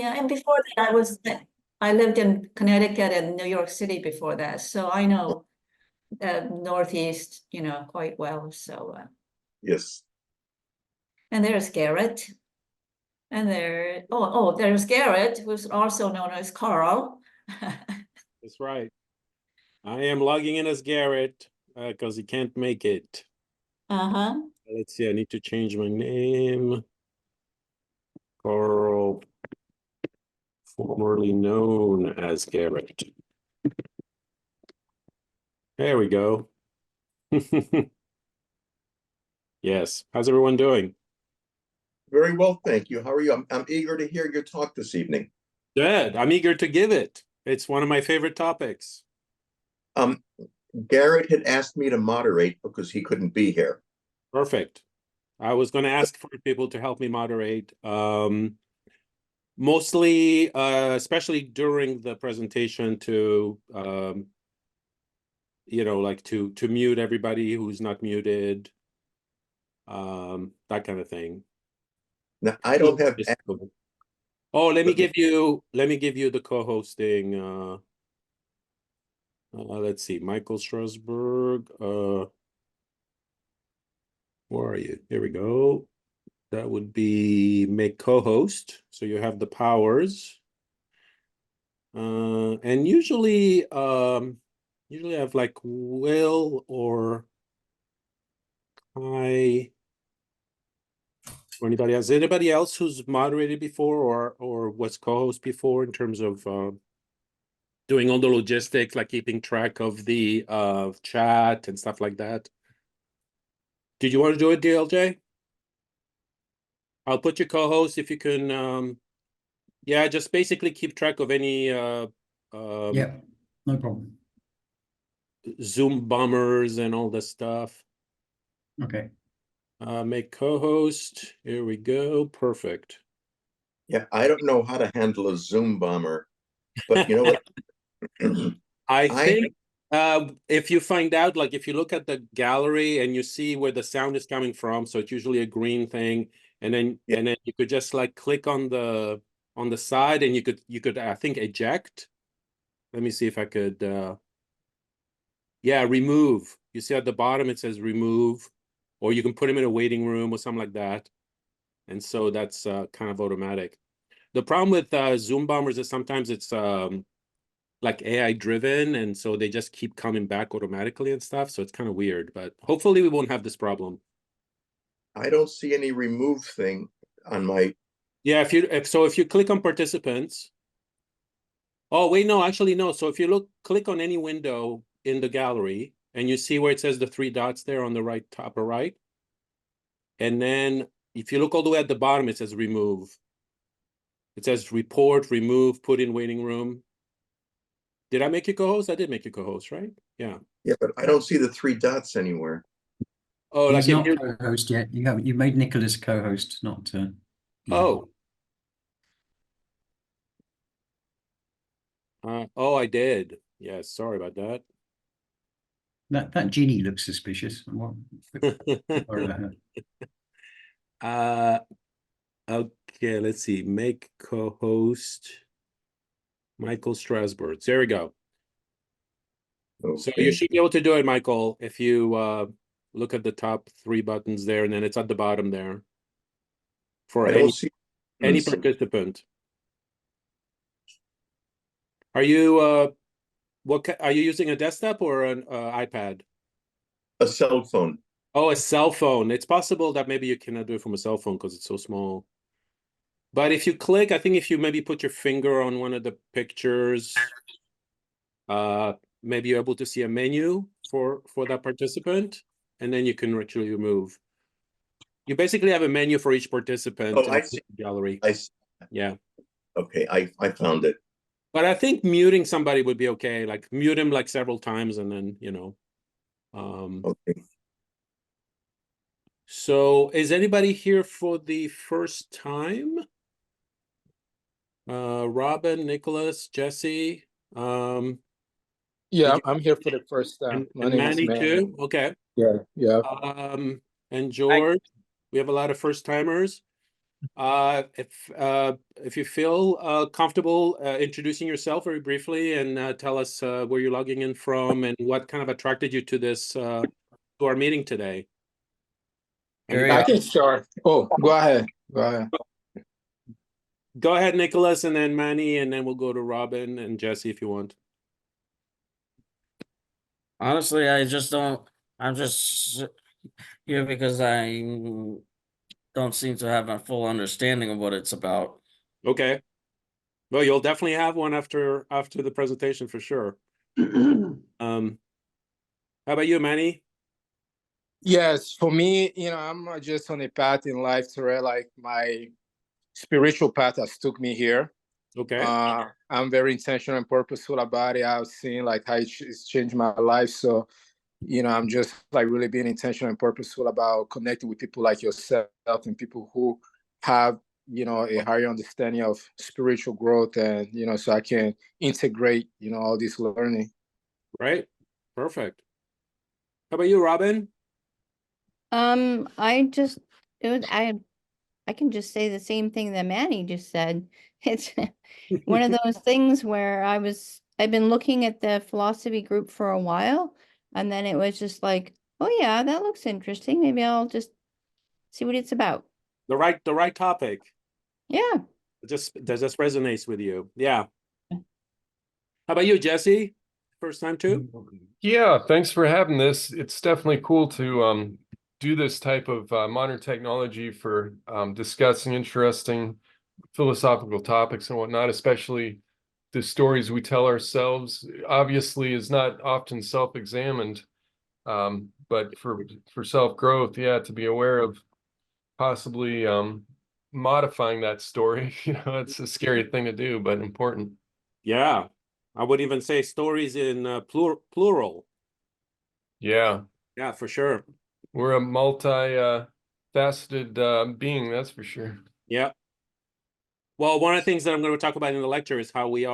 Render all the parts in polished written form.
Yeah, and before that, I lived in Connecticut and New York City before that, so I know Northeast, quite well. So, Yes. and there's Garrett, and there's Garrett, who's also known as Carl. That's right. I am logging in as Garrett because he can't make it. Uh-huh. Let's see, I need to change my name. Carl, formerly known as Garrett. There we go. Yes. How's everyone doing? Very well, thank you. How are you? I'm eager to hear your talk this evening. Good. I'm eager to give it. It's one of my favorite topics. Garrett had asked me to moderate because he couldn't be here. Perfect. I was going to ask for people to help me moderate. Mostly, especially during the presentation to, like to mute everybody who's not muted. That kind of thing. Now, I don't have. Oh, let me give you the co-hosting. Let's see, Michael Strasberg. Where are you? Here we go. That would be make co-host. So you have the powers. And usually I have like Will or Kai or anybody else. Anybody else who's moderated before or was co-host before in terms of doing all the logistics, like keeping track of the chat and stuff like that? Did you want to do it, DLJ? I'll put your co-host if you can. Yeah, just basically keep track of any yeah, no problem. Zoom bombers and all this stuff. Okay. Make co-host. Here we go. Perfect. Yeah, I don't know how to handle a Zoom bomber, but you know what? I think if you find out, like if you look at the gallery and you see where the sound is coming from, so it's usually a green thing, and then you could just like click on the side and you could I think eject. Let me see if I could yeah, remove. You see at the bottom it says remove, or you can put them in a waiting room or something like that. And so that's kind of automatic. The problem with Zoom bombers is sometimes it's like AI driven, and so they just keep coming back automatically and stuff. So it's kind of weird, but hopefully we won't have this problem. I don't see any remove thing on my. Yeah, if you click on participants. Oh wait, no, actually no. So if you click on any window in the gallery and you see where it says the three dots there on the right, top or right, and then if you look all the way at the bottom, it says remove. It says report, remove, put in waiting room. Did I make you co-host? I did make you co-host, right? Yeah. Yeah, but I don't see the three dots anywhere. Oh, he's not co-host yet. You made Nicholas co-host, not. Oh. Oh, I did. Yes, sorry about that. That genie looks suspicious. Sorry about that. Okay, let's see. Make co-host Michael Strasberg. There we go. Okay. So you should be able to do it, Michael, if you look at the top three buttons there, and then it's at the bottom there for any participant. Are you are you using a desktop or an iPad? A cell phone. Oh, a cell phone. It's possible that maybe you cannot do it from a cell phone because it's so small. But if you click, I think if you maybe put your finger on one of the pictures, maybe you're able to see a menu for that participant, and then you can actually remove. You basically have a menu for each participant. Oh, I see. Gallery. I see. Yeah. Okay, I found it. But I think muting somebody would be okay. Like mute him like several times, and then Okay. So is anybody here for the first time? Robin, Nicholas, Jesse. Yeah, I'm here for the first time. My name is Manny too. Okay. Yeah. And George. We have a lot of first timers. If you feel comfortable introducing yourself very briefly and tell us where you're logging in from and what kind of attracted you to this to our meeting today. I can start. Oh, go ahead. Go ahead. Go ahead, Nicholas, and then Manny, and then we'll go to Robin and Jesse if you want. Honestly, I just don't. I'm just here because I don't seem to have a full understanding of what it's about. Okay. Well, you'll definitely have one after the presentation for sure. How about you, Manny? Yes, for me, I'm just on a path in life to where like my spiritual path has took me here. Okay. I'm very intentional and purposeful about it. I've seen like how it's changed my life. So, I'm just like really being intentional and purposeful about connecting with people like yourself and people who have, a higher understanding of spiritual growth and, so I can integrate, all this learning. Right. Perfect. How about you, Robin? I just it was I can just say the same thing that Manny just said. It's one of those things where I've been looking at the philosophy group for a while, and then it was just like, oh yeah, that looks interesting. Maybe I'll just see what it's about. The right topic. Yeah. Just resonates with you. Yeah. How about you, Jesse? First time too? Yeah, thanks for having this. It's definitely cool to do this type of modern technology for discussing interesting philosophical topics and whatnot, especially the stories we tell ourselves. Obviously, is not often self-examined, but for self-growth, yeah, to be aware of possibly modifying that story, it's a scary thing to do, but important. Yeah. I would even say stories in plural. Yeah. Yeah, for sure. We're a multi-faceted being, that's for sure. Yeah. Well, one of the things that I'm going to talk about in the lecture is how we've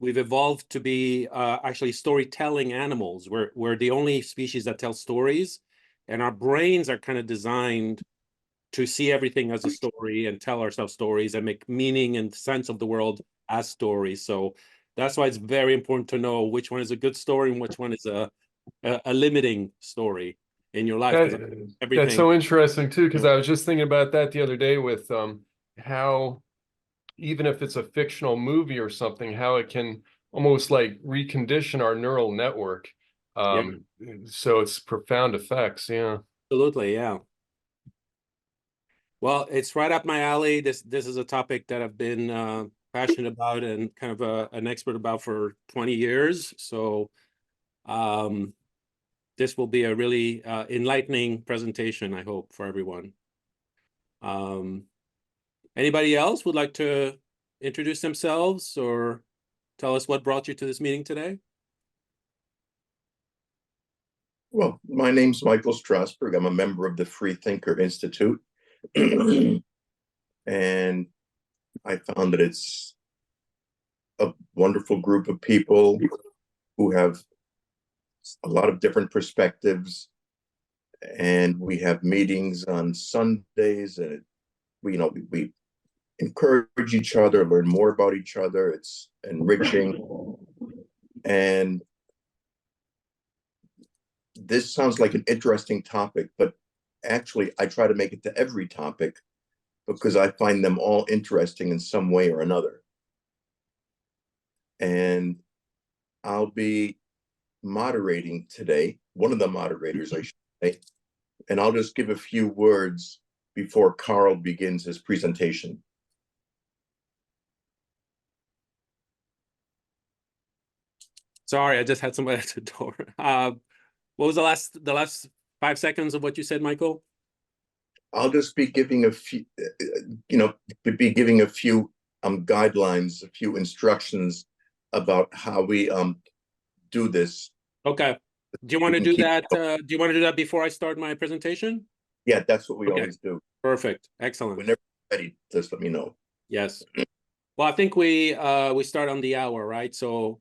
evolved to be actually storytelling animals. We're the only species that tell stories, and our brains are kind of designed to see everything as a story and tell ourselves stories and make meaning and sense of the world as stories. So that's why it's very important to know which one is a good story and which one is a limiting story in your life. That's so interesting too, because I was just thinking about that the other day with how even if it's a fictional movie or something, how it can almost like recondition our neural network. So it's profound effects. Yeah. Absolutely. Yeah. Well, it's right up my alley. This is a topic that I've been passionate about and kind of an expert about for 20 years. So this will be a really enlightening presentation, I hope, for everyone. Anybody else would like to introduce themselves or tell us what brought you to this meeting today? Well, my name's Michael Strasberg. I'm a member of the Free Thinker Institute. And I found that it's a wonderful group of people who have a lot of different perspectives. And we have meetings on Sundays, and we encourage each other, learn more about each other. It's enriching. And this sounds like an interesting topic, but actually I try to make it to every topic because I find them all interesting in some way or another. And I'll be moderating today, one of the moderators, I should say, and I'll just give a few words before Carl begins his presentation. Sorry, I just had somebody at the door. What was the last 5 seconds of what you said, Michael? I'll just be giving a few, guidelines, a few instructions about how we do this. Okay. Do you want to do that? Do you want to do that before I start my presentation? Yeah, that's what we always do. Perfect. Excellent. Whenever you're ready, just let me know. Yes. Well, I think we start on the hour, right? So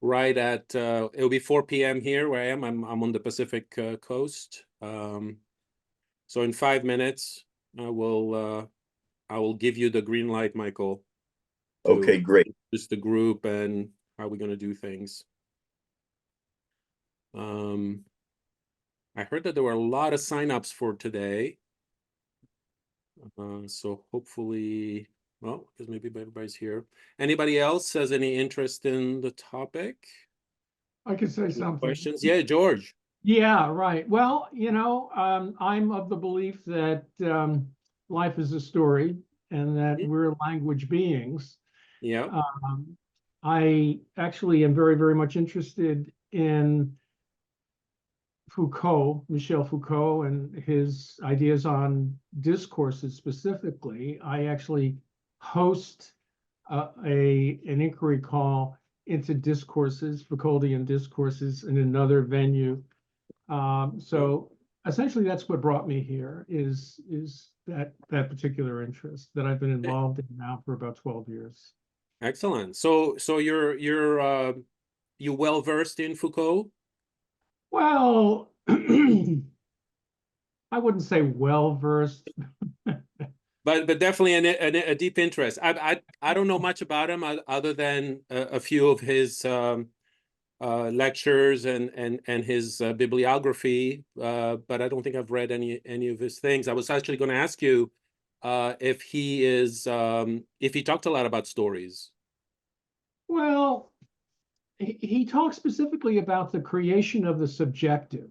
right at it'll be 4 p.m. here where I am. I'm on the Pacific coast. So in 5 minutes, I will give you the green light, Michael. Okay, great. Just the group and how we're gonna do things. I heard that there were a lot of signups for today. So hopefully, well, because maybe everybody's here. Anybody else has any interest in the topic? I could say something. Questions? Yeah, George. Yeah, right. Well, I'm of the belief that life is a story and that we're language beings. Yeah. I actually am very, very much interested in Michel Foucault, and his ideas on discourses specifically. I actually host an inquiry call into discourses, Foucauldian discourses, in another venue. So essentially, that's what brought me here. Is that particular interest that I've been involved in now for about 12 years. Excellent. So you're you well versed in Foucault? Well, I wouldn't say well versed. But definitely a deep interest. I don't know much about him other than a few of his lectures and his bibliography. But I don't think I've read any of his things. I was actually going to ask you if he talked a lot about stories. Well, he talks specifically about the creation of the subjective,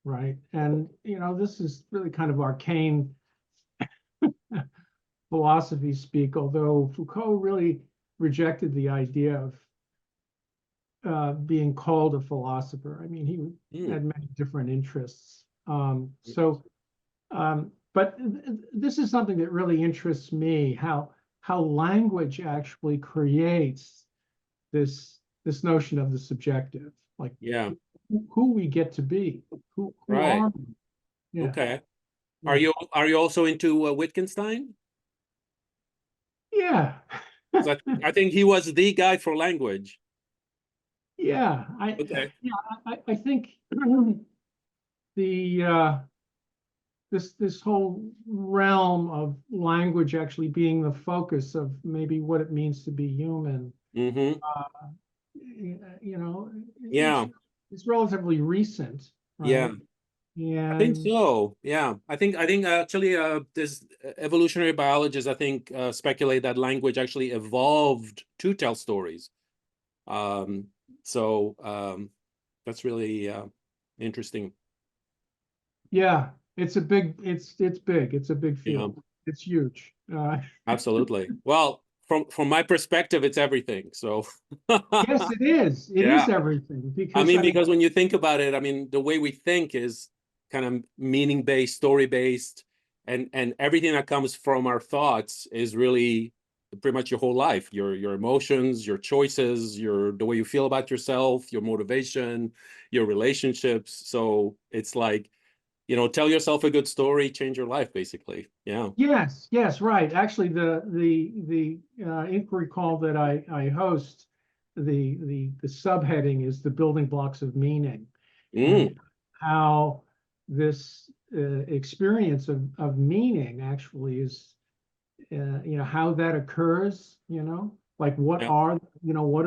right? And this is really kind of arcane philosophy speak, although Foucault really rejected the idea of being called a philosopher. I mean, he had many different interests. But this is something that really interests me, how language actually creates this notion of the subjective, like who we get to be, who are we? Yeah. Okay. Are you also into Wittgenstein? Yeah. I think he was the guy for language. Yeah, I think the this whole realm of language actually being the focus of maybe what it means to be human. It's relatively recent, right? Yeah. Yeah, I think so. Yeah, I think actually this evolutionary biologists speculate that language actually evolved to tell stories. That's really interesting. Yeah, it's big. It's big. It's a big field. It's huge. Absolutely. Well, from my perspective, it's everything. So yes, it is. It is everything. Because because when you think about it, I mean, the way we think is kind of meaning-based, story-based, and everything that comes from our thoughts is really pretty much your whole life, your emotions, your choices, the way you feel about yourself, your motivation, your relationships. So it's like, tell yourself a good story, change your life, basically. Yeah. Yes, right. Actually, the inquiry call that I host, the subheading is the building blocks of meaning, and how this experience of meaning actually is, how that occurs. Like what are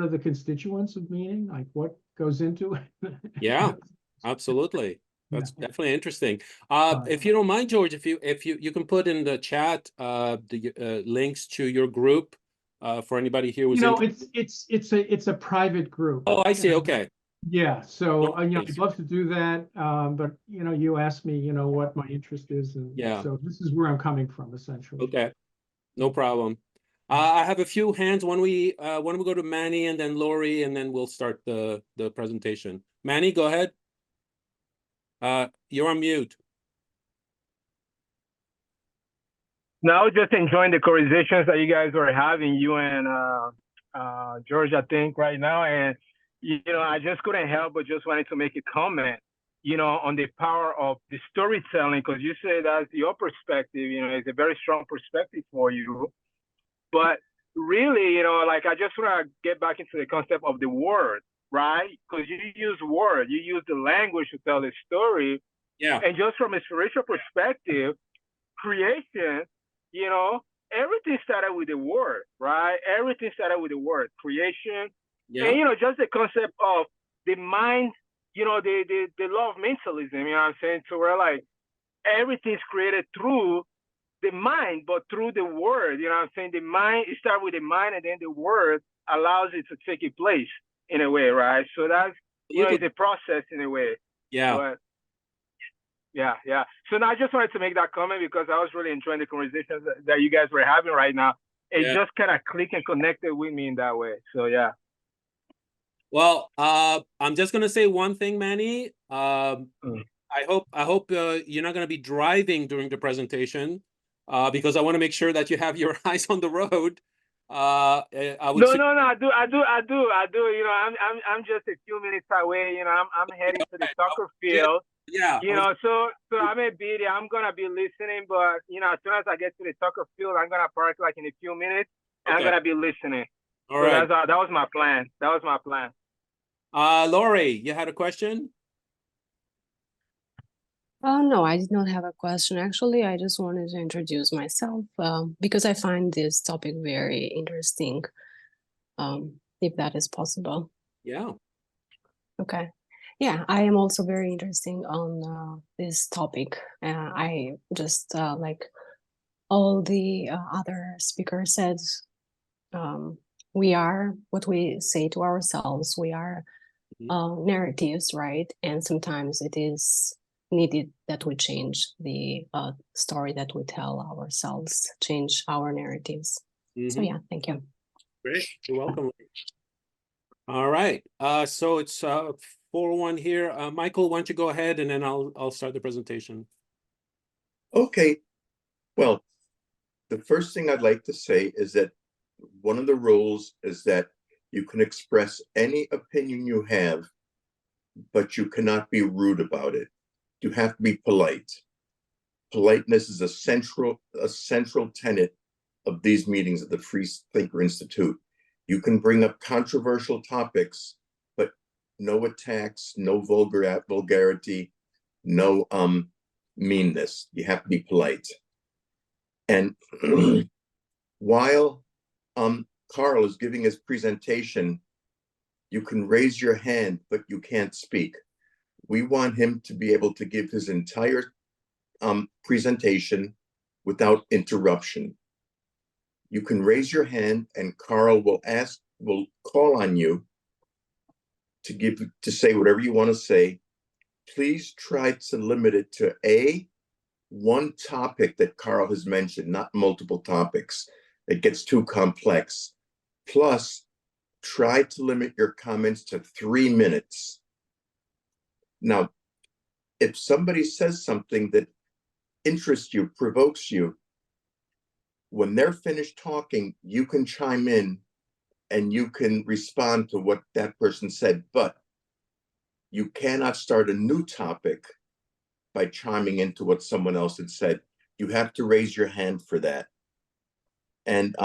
the constituents of meaning? Like what goes into it? Yeah, absolutely. That's definitely interesting. If you don't mind, George, if you can put in the chat the links to your group for anybody here who's it's a private group. Oh, I see. Okay. Yeah, so I'd love to do that, but you asked me, what my interest is, and so this is where I'm coming from, essentially. Okay, no problem. I have a few hands. Why don't we go to Manny and then Lori, and then we'll start the presentation. Manny, go ahead. You're on mute. No, just enjoying the conversations that you guys were having, you and George, I think, right now. And, I just couldn't help but just wanted to make a comment, on the power of the storytelling, because you say that's your perspective, it's a very strong perspective for you. But really, I just want to get back into the concept of the word, right? Because you use word, you use the language to tell the story. Yeah. And just from a spiritual perspective, creation, you know, everything started with the word, right? Everything started with the word creation. Yeah. And, you know, just the concept of the mind, you know, the law of mentalism, you know what I'm saying? So we're like, everything's created through the mind, but through the word, you know what I'm saying? The mind, it starts with the mind, and then the word allows it to take its place in a way, right? So that's, you know, it's a process in a way. Yeah. But yeah. So now I just wanted to make that comment because I was really enjoying the conversations that you guys were having right now. It just kind of clicked and connected with me in that way. So yeah. Well, I'm just gonna say one thing, Manny. I hope you're not gonna be driving during the presentation, because I want to make sure that you have your eyes on the road. I would No, I do. You know, I'm just a few minutes away. You know, I'm heading to the soccer field. Yeah. You know, so I'm a bit. I'm gonna be listening, but you know, as soon as I get to the soccer field, I'm gonna park like in a few minutes. And I'm gonna be listening. All right. That was my plan. Lori, you had a question? No, I did not have a question. Actually, I just wanted to introduce myself because I find this topic very interesting, if that is possible. Yeah. Okay. Yeah, I am also very interested on this topic. I just like all the other speakers said, we are what we say to ourselves. We are narratives, right? And sometimes it is needed that we change the story that we tell ourselves, change our narratives. So yeah, thank you. Great, you're welcome. All right, so it's 4-1 here. Michael, why don't you go ahead and then I'll start the presentation. Okay, well, the first thing I'd like to say is that one of the rules is that you can express any opinion you have, but you cannot be rude about it. You have to be polite. Politeness is a central tenet of these meetings at the Free Thinker Institute. You can bring up controversial topics, but no attacks, no vulgarity, no meanness. You have to be polite. And while Carl is giving his presentation, you can raise your hand, but you can't speak. We want him to be able to give his entire presentation without interruption. You can raise your hand and Carl will call on you to say whatever you want to say. Please try to limit it to one topic that Carl has mentioned, not multiple topics. It gets too complex. Plus, try to limit your comments to 3 minutes. Now, if somebody says something that interests you, provokes you, when they're finished talking, you can chime in and you can respond to what that person said, but you cannot start a new topic by chiming into what someone else had said. You have to raise your hand for that. And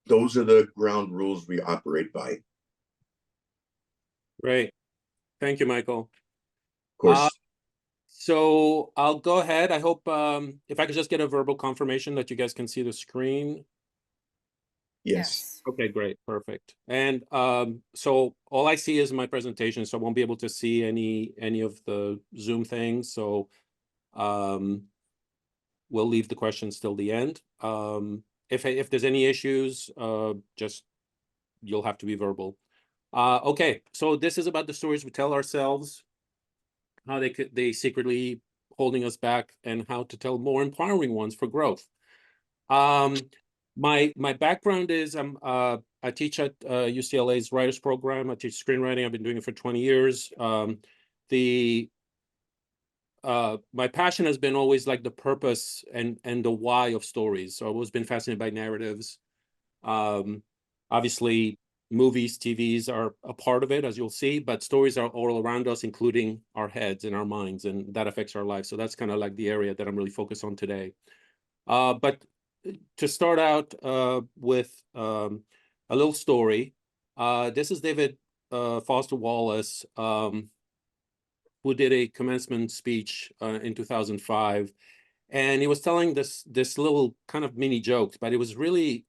those are the ground rules we operate by. Great. Thank you, Michael. Of course. So I'll go ahead. I hope if I could just get a verbal confirmation that you guys can see the screen. Yes. Okay, great, perfect. And so all I see is my presentation, so I won't be able to see any of the Zoom things. So we'll leave the questions till the end. If there's any issues, just you'll have to be verbal. Okay, so this is about the stories we tell ourselves, how they secretly holding us back, and how to tell more empowering ones for growth. My background is I teach at UCLA's writers program. I teach screenwriting. I've been doing it for 20 years. My passion has been always like the purpose and the why of stories. So I've always been fascinated by narratives. Obviously, movies, TVs are a part of it, as you'll see, but stories are all around us, including our heads and our minds, and that affects our lives. So that's kind of like the area that I'm really focused on today. But to start out with a little story, this is David Foster Wallace. who did a commencement speech in 2005, and he was telling this little kind of mini jokes, but it was really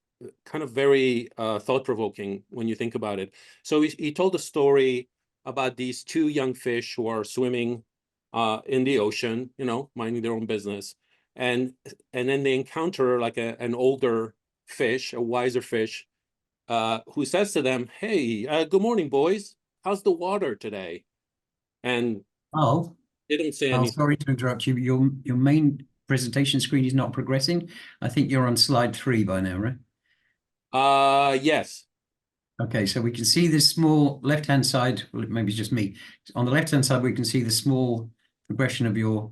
kind of very thought-provoking when you think about it. So he told a story about these two young fish who are swimming in the ocean, you know, minding their own business, and then they encounter like an older fish, a wiser fish, who says to them, "Hey, good morning, boys. How's the water today?" And Oh, they don't say oh, anything. sorry to interrupt you. But your main presentation screen is not progressing. I think you're on slide 3 by now, right? Yes. Okay, so we can see this small left-hand side. Well, maybe it's just me. On the left-hand side, we can see the small progression of your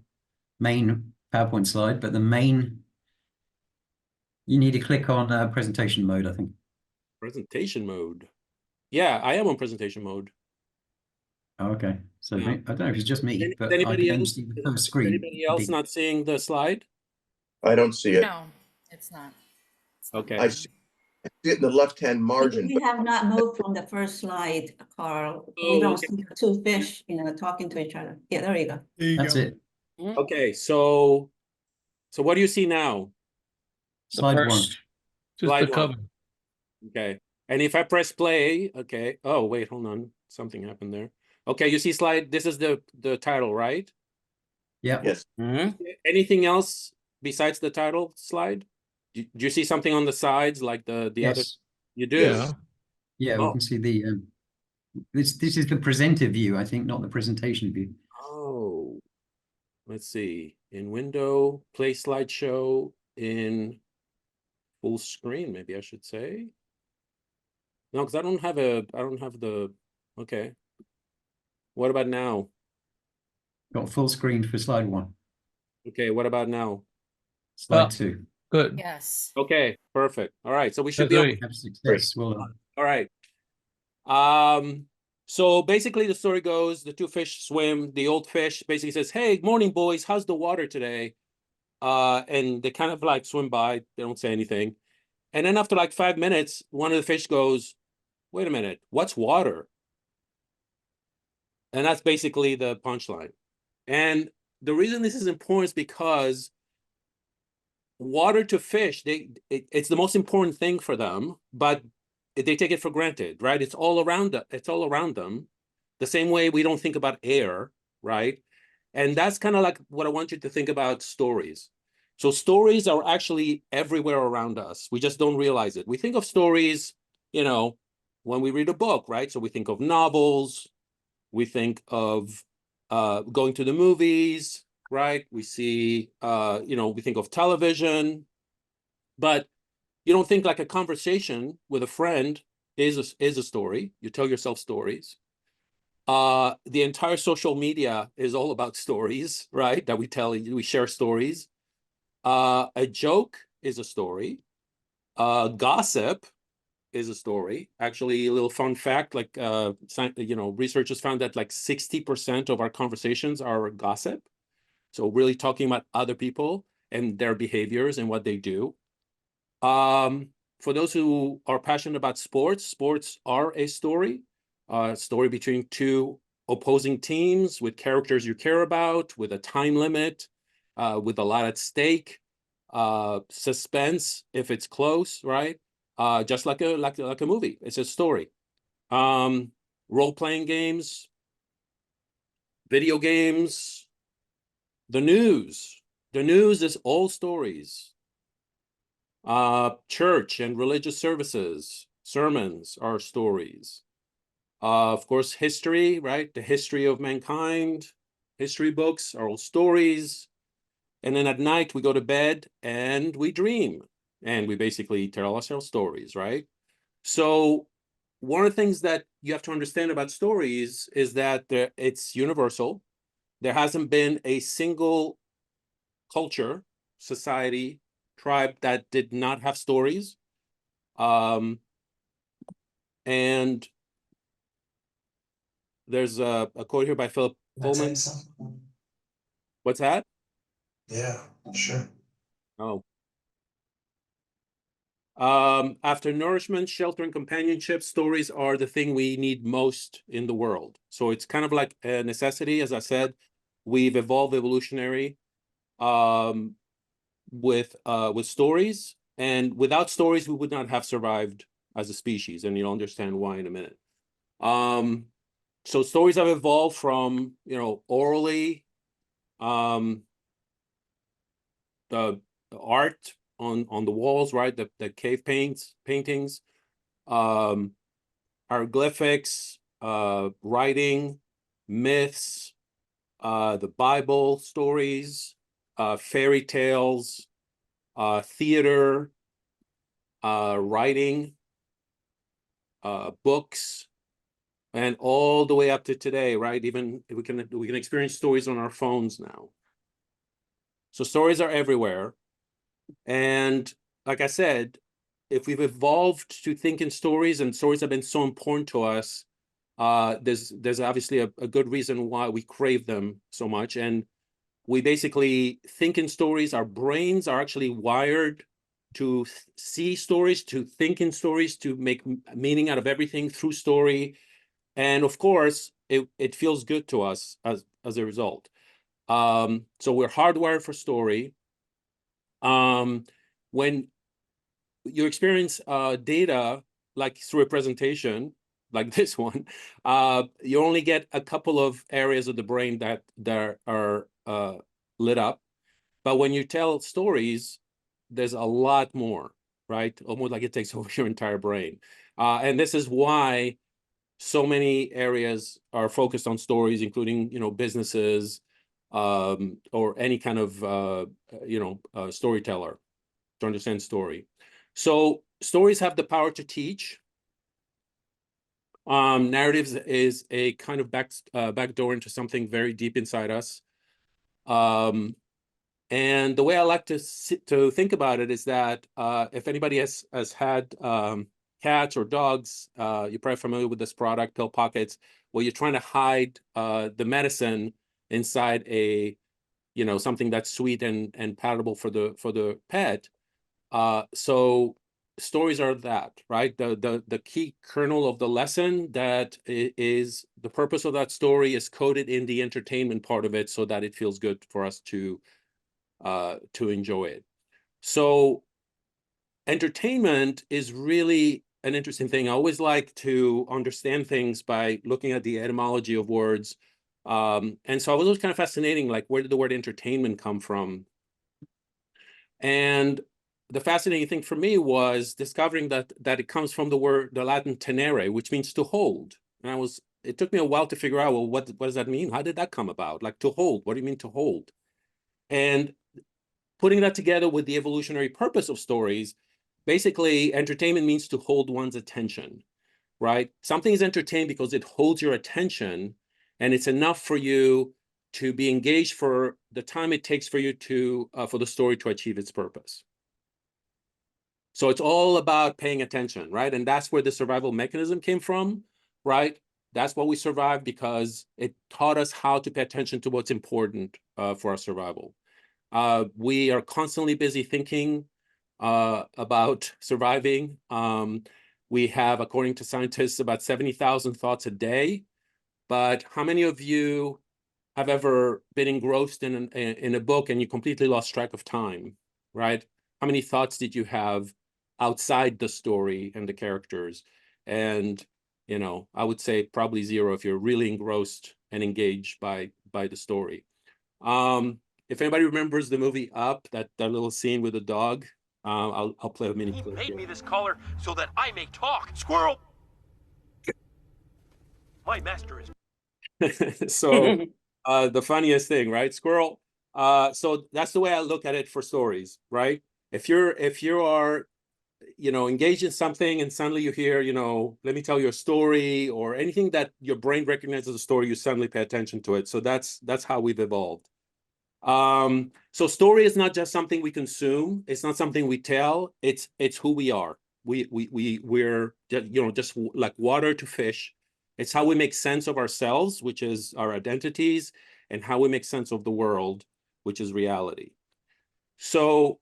main PowerPoint slide, but the main, you need to click on presentation mode, I think. Presentation mode. Yeah, I am on presentation mode. Oh, okay, so Yeah. I don't know if it's just me, Is but I anybody can only else? see the Is first screen. anybody else big. not seeing the slide? I don't see it. No, it's not. It's not Okay. I see it in the left-hand margin, We but have not moved from the first slide, Carl. We Oh, don't okay. see the two fish, you know, talking to each other. Yeah, there you go. That's it. Okay, so what do you see now? Slide 1. first. Just Slide the one. cover. Okay. And if I press play, okay. Oh, wait, hold on. Something happened there. Okay, you see slide, this is the title, right? Yeah. yes, Anything else besides the title slide? Do you see something on the sides like the other? Yes. You do? Yeah. Yeah, we Oh. can see the this is the presenter view, I think, not the presentation view. Oh, let's see. In window, play slideshow in full screen, maybe I should say. No, because I don't have the, okay. What about now? Got full screen for slide 1. Okay, what about now? Slide 2. Good. Yes. Okay, perfect. All right, so we should That's be on. right. Have success. Well done. All right. So basically the story goes, the two fish swim, the old fish basically says, "Hey, morning, boys, how's the water today?" And they kind of like swim by, they don't say anything. And then after like 5 minutes, one of the fish goes, "Wait a minute, what's water?" And that's basically the punchline. And the reason this is important is because water to fish, it's the most important thing for them, but they take it for granted, right? It's all around them. The same way we don't think about air, right? And that's kind of like what I want you to think about stories. So stories are actually everywhere around us. We just don't realize it. We think of stories, you know, when we read a book, right? So we think of novels, we think of going to the movies, right? We see, you know, we think of television, but you don't think like a conversation with a friend is a story. You tell yourself stories. The entire social media is all about stories, right? That we share stories. A joke is a story. Gossip is a story. Actually, a little fun fact, like, you know, researchers found that like 60% of our conversations are gossip. So really talking about other people and their behaviors and what they do. For those who are passionate about sports, sports are a story between two opposing teams with characters you care about, with a time limit, with a lot at stake, suspense if it's close, right? Just like a movie, it's a story. Role-playing games, video games, the news. The news is all stories. Church and religious services, sermons are stories. Of course, history, right? The history of mankind, history books are all stories. And then at night we go to bed and we dream and we basically tell ourselves stories, right? So one of the things that you have to understand about stories is that it's universal. There hasn't been a single culture, society, tribe that did not have stories. And there's a quote here by Philip Pullman. What's that? Yeah, sure. Oh. After nourishment, shelter, and companionship, stories are the thing we need most in the world. So it's kind of like a necessity. As I said, we've evolved evolutionary with stories, and without stories, we would not have survived as a species, and you'll understand why in a minute. So stories have evolved from, orally, the art on the walls, right? The cave paintings, hieroglyphics, writing, myths, the Bible stories, fairy tales, theater, writing, books, and all the way up to today, right? Even we can experience stories on our phones now. So stories are everywhere. And like I said, if we've evolved to think in stories, and stories have been so important to us, there's obviously a good reason why we crave them so much. And we basically think in stories. Our brains are actually wired to see stories, to think in stories, to make meaning out of everything through story. And of course, it feels good to us as a result. So we're hardwired for story. When you experience data, like through a presentation, like this one, you only get a couple of areas of the brain that are lit up. But when you tell stories, there's a lot more, right? Almost like it takes over your entire brain. And this is why so many areas are focused on stories, including, businesses, or any kind of, storyteller to understand story. So stories have the power to teach. Narratives is a kind of backdoor into something very deep inside us. And the way I like to think about it is that if anybody has had cats or dogs, you're probably familiar with this product, Pill Pockets, where you're trying to hide the medicine inside a, something that's sweet and palatable for the pet. So stories are that, right? The key kernel of the lesson that is the purpose of that story is coded in the entertainment part of it so that it feels good for us to enjoy it. So entertainment is really an interesting thing. I always like to understand things by looking at the etymology of words. And so I was always kind of fascinating, like, where did the word entertainment come from? And the fascinating thing for me was discovering that it comes from the Latin tenere, which means to hold. And it took me a while to figure out, well, what does that mean? How did that come about? Like, to hold, what do you mean to hold? And putting that together with the evolutionary purpose of stories, basically entertainment means to hold one's attention, right? Something is entertained because it holds your attention, and it's enough for you to be engaged for the time it takes for you to for the story to achieve its purpose. So it's all about paying attention, right? And that's where the survival mechanism came from, right? That's why we survived, because it taught us how to pay attention to what's important for our survival. We are constantly busy thinking about surviving. We have, according to scientists, about 70,000 thoughts a day. But how many of you have ever been engrossed in a book and you completely lost track of time, right? How many thoughts did you have outside the story and the characters? And, I would say probably zero if you're really engrossed and engaged by the story. If anybody remembers the movie Up, that little scene with the dog, I'll play a mini clip here. He made me this collar so that I may talk. Squirrel! My master is... So the funniest thing, right? Squirrel. So that's the way I look at it for stories, right? If you are, engaged in something and suddenly you hear, let me tell you a story, or anything that your brain recognizes as a story, you suddenly pay attention to it. So that's how we've evolved. So story is not just something we consume. It's not something we tell. It's who we are. We're just like water to fish. It's how we make sense of ourselves, which is our identities, and how we make sense of the world, which is reality. So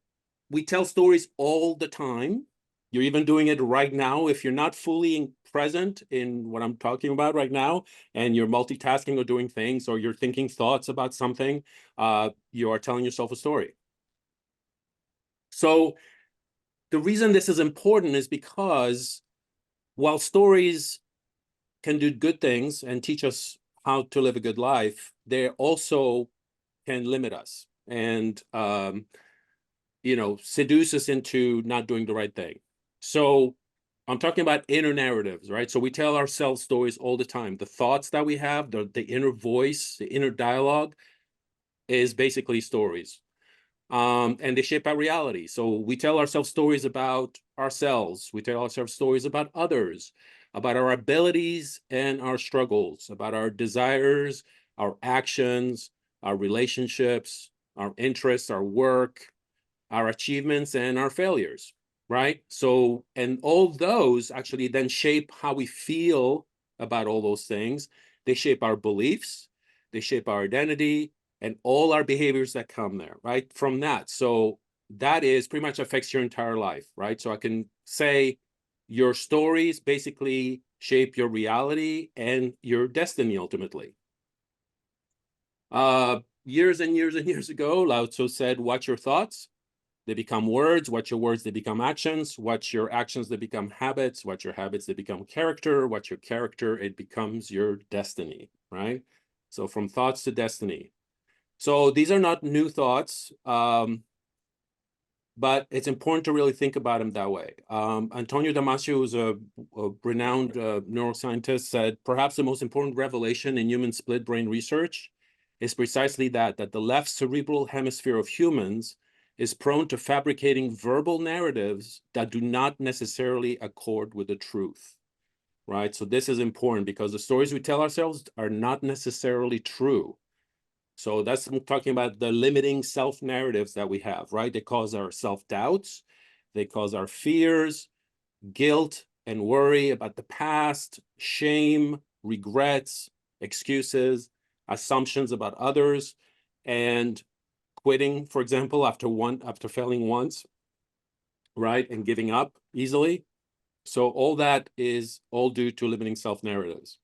we tell stories all the time. You're even doing it right now. If you're not fully present in what I'm talking about right now, and you're multitasking or doing things, or you're thinking thoughts about something, you are telling yourself a story. So the reason this is important is because while stories can do good things and teach us how to live a good life, they also can limit us and seduce us into not doing the right thing. So I'm talking about inner narratives, right? So we tell ourselves stories all the time. The thoughts that we have, the inner voice, the inner dialogue is basically stories. And they shape our reality. So we tell ourselves stories about ourselves. We tell ourselves stories about others, about our abilities and our struggles, about our desires, our actions, our relationships, our interests, our work, our achievements, and our failures, right? So, and all those actually then shape how we feel about all those things. They shape our beliefs, they shape our identity, and all our behaviors that come there, right? From that. So that is pretty much affects your entire life, right? So I can say your stories basically shape your reality and your destiny ultimately. Years and years and years ago, Lao Tzu said, watch your thoughts, they become words. Watch your words, they become actions. Watch your actions, they become habits. Watch your habits, they become character. Watch your character, it becomes your destiny, right? So from thoughts to destiny. So these are not new thoughts, but it's important to really think about them that way. Antonio Damasio, who's a renowned neuroscientist, said, perhaps the most important revelation in human split brain research is precisely that the left cerebral hemisphere of humans is prone to fabricating verbal narratives that do not necessarily accord with the truth, right? So this is important because the stories we tell ourselves are not necessarily true. So that's I'm talking about the limiting self-narratives that we have, right? They cause our self-doubts, they cause our fears, guilt and worry about the past, shame, regrets, excuses, assumptions about others, and quitting, for example, after failing once, right? And giving up easily. So all that is all due to limiting self-narratives.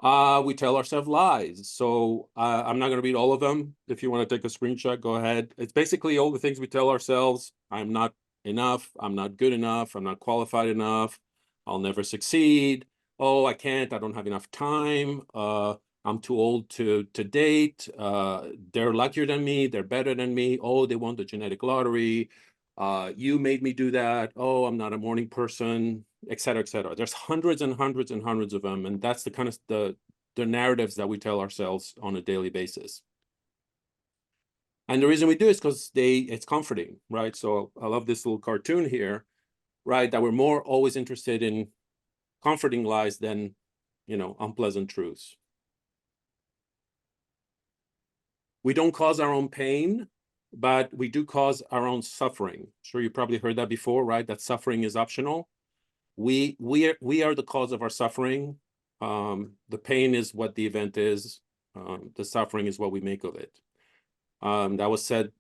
We tell ourselves lies. So I'm not going to read all of them. If you want to take a screenshot, go ahead. It's basically all the things we tell ourselves. I'm not enough. I'm not good enough. I'm not qualified enough. I'll never succeed. Oh, I can't. I don't have enough time. I'm too old to date. They're luckier than me. They're better than me. Oh, they won the genetic lottery. You made me do that. Oh, I'm not a morning person, et cetera, et cetera. There's hundreds and hundreds and hundreds of them. And that's the kind of the narratives that we tell ourselves on a daily basis. And the reason we do is because it's comforting, right? So I love this little cartoon here, right? That we're more always interested in comforting lies than, unpleasant truths. We don't cause our own pain, but we do cause our own suffering. Sure, you probably heard that before, right? That suffering is optional. We are the cause of our suffering. The pain is what the event is. The suffering is what we make of it. That was said,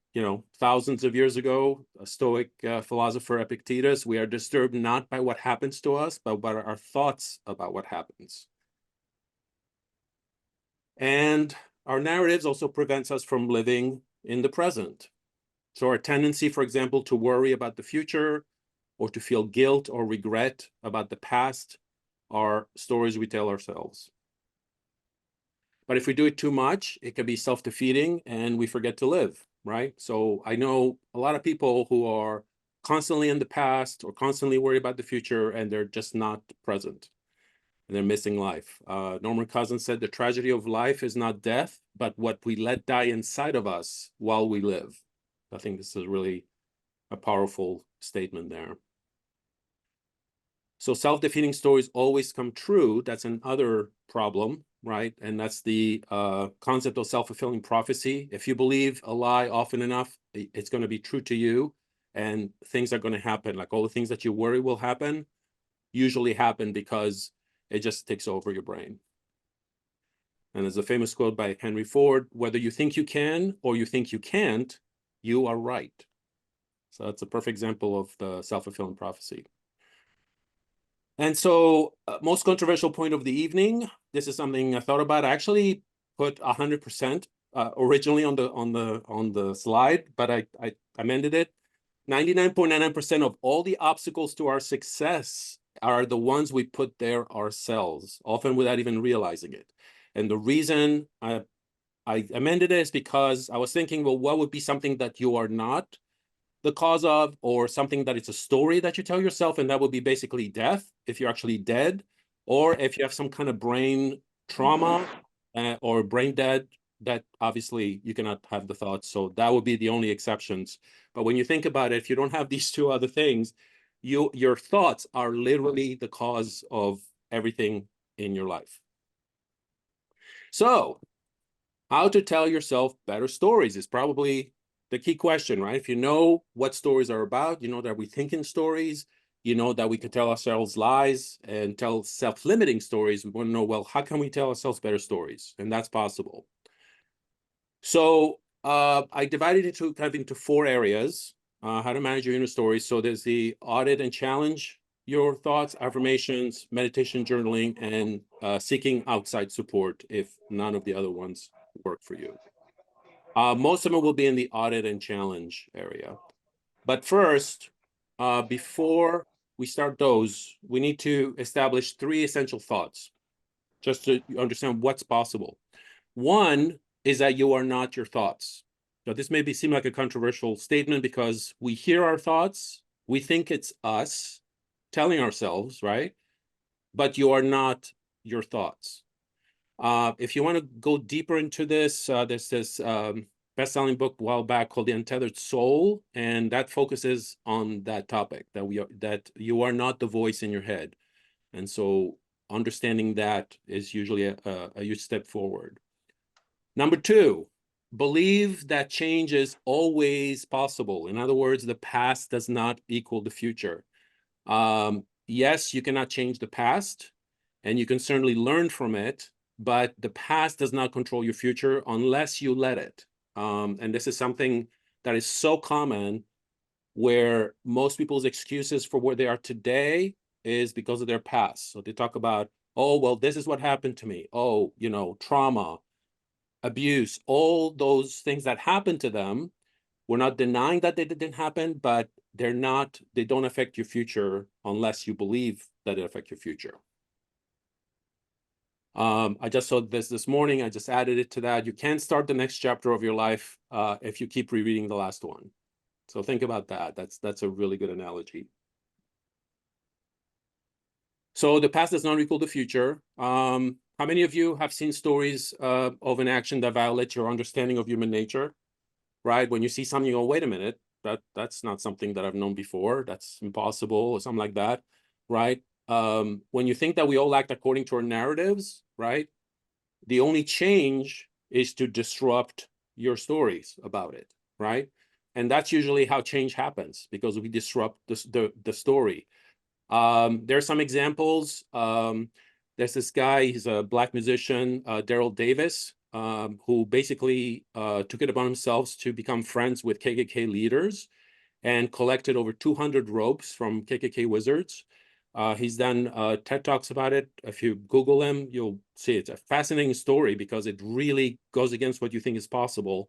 thousands of years ago. A Stoic philosopher, Epictetus. We are disturbed not by what happens to us, but by our thoughts about what happens. And our narratives also prevents us from living in the present. So our tendency, for example, to worry about the future or to feel guilt or regret about the past are stories we tell ourselves. But if we do it too much, it can be self-defeating and we forget to live, right? So I know a lot of people who are constantly in the past or constantly worried about the future and they're just not present. And they're missing life. Norman Cousins said the tragedy of life is not death, but what we let die inside of us while we live. I think this is really a powerful statement there. So self-defeating stories always come true. That's another problem, right? And that's the concept of self-fulfilling prophecy. If you believe a lie often enough, it's going to be true to you and things are going to happen. Like all the things that you worry will happen usually happen because it just takes over your brain. And there's a famous quote by Henry Ford, whether you think you can or you think you can't, you are right. So that's a perfect example of the self-fulfilling prophecy. And so most controversial point of the evening, this is something I thought about. I actually put 100% originally on the slide, but I amended it. 99.99% of all the obstacles to our success are the ones we put there ourselves, often without even realizing it. And the reason I amended it is because I was thinking, well, what would be something that you are not the cause of, or something that it's a story that you tell yourself, and that would be basically death, if you're actually dead, or if you have some kind of brain trauma or brain dead, that obviously you cannot have the thoughts. So that would be the only exceptions. But when you think about it, if you don't have these two other things, your thoughts are literally the cause of everything in your life. So how to tell yourself better stories is probably the key question, right? If you know what stories are about, you know that we think in stories, you know that we could tell ourselves lies and tell self-limiting stories. We want to know, well, how can we tell ourselves better stories? And that's possible. So I divided it into 4 areas, how to manage your inner stories. So there's the audit and challenge your thoughts, affirmations, meditation, journaling, and seeking outside support if none of the other ones work for you. Most of them will be in the audit and challenge area. But first, before we start those, we need to establish 3 essential thoughts, just to understand what's possible. One is that you are not your thoughts. Now, this may seem like a controversial statement because we hear our thoughts, we think it's us telling ourselves, right? But you are not your thoughts. If you want to go deeper into this, there's this best-selling book a while back called The Untethered Soul, and that focuses on that topic, that you are not the voice in your head. And so understanding that is usually a huge step forward. Number 2, believe that change is always possible. In other words, the past does not equal the future. Yes, you cannot change the past, and you can certainly learn from it, but the past does not control your future unless you let it. And this is something that is so common, where most people's excuses for where they are today is because of their past. So they talk about, oh, well, this is what happened to me. Oh, you know, trauma, abuse, all those things that happened to them. We're not denying that they didn't happen, but they don't affect your future unless you believe that it affects your future. I just saw this morning. I just added it to that. You can't start the next chapter of your life if you keep rereading the last one. So think about that. That's a really good analogy. So the past does not equal the future. How many of you have seen stories of an action that violates your understanding of human nature? Right? When you see something, you go, wait a minute, that's not something that I've known before. That's impossible, or something like that, right? When you think that we all act according to our narratives, right? The only change is to disrupt your stories about it, right? And that's usually how change happens, because we disrupt the story. There are some examples. There's this guy, he's a Black musician, Daryl Davis, who basically took it upon himself to become friends with KKK leaders and collected over 200 ropes from KKK wizards. He's done TED Talks about it. If you Google him, you'll see it's a fascinating story because it really goes against what you think is possible.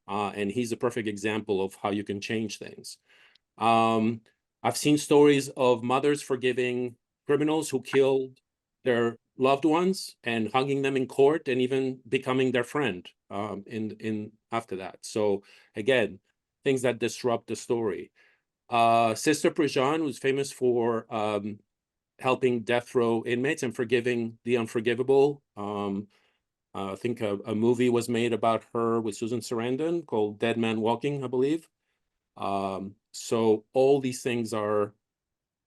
And he's a perfect example of how you can change things. I've seen stories of mothers forgiving criminals who killed their loved ones and hugging them in court and even becoming their friend in after that. So again, things that disrupt the story. Sister Prejean was famous for helping death row inmates and forgiving the unforgivable. I think a movie was made about her with Susan Sarandon called Dead Man Walking, I believe. So all these things are,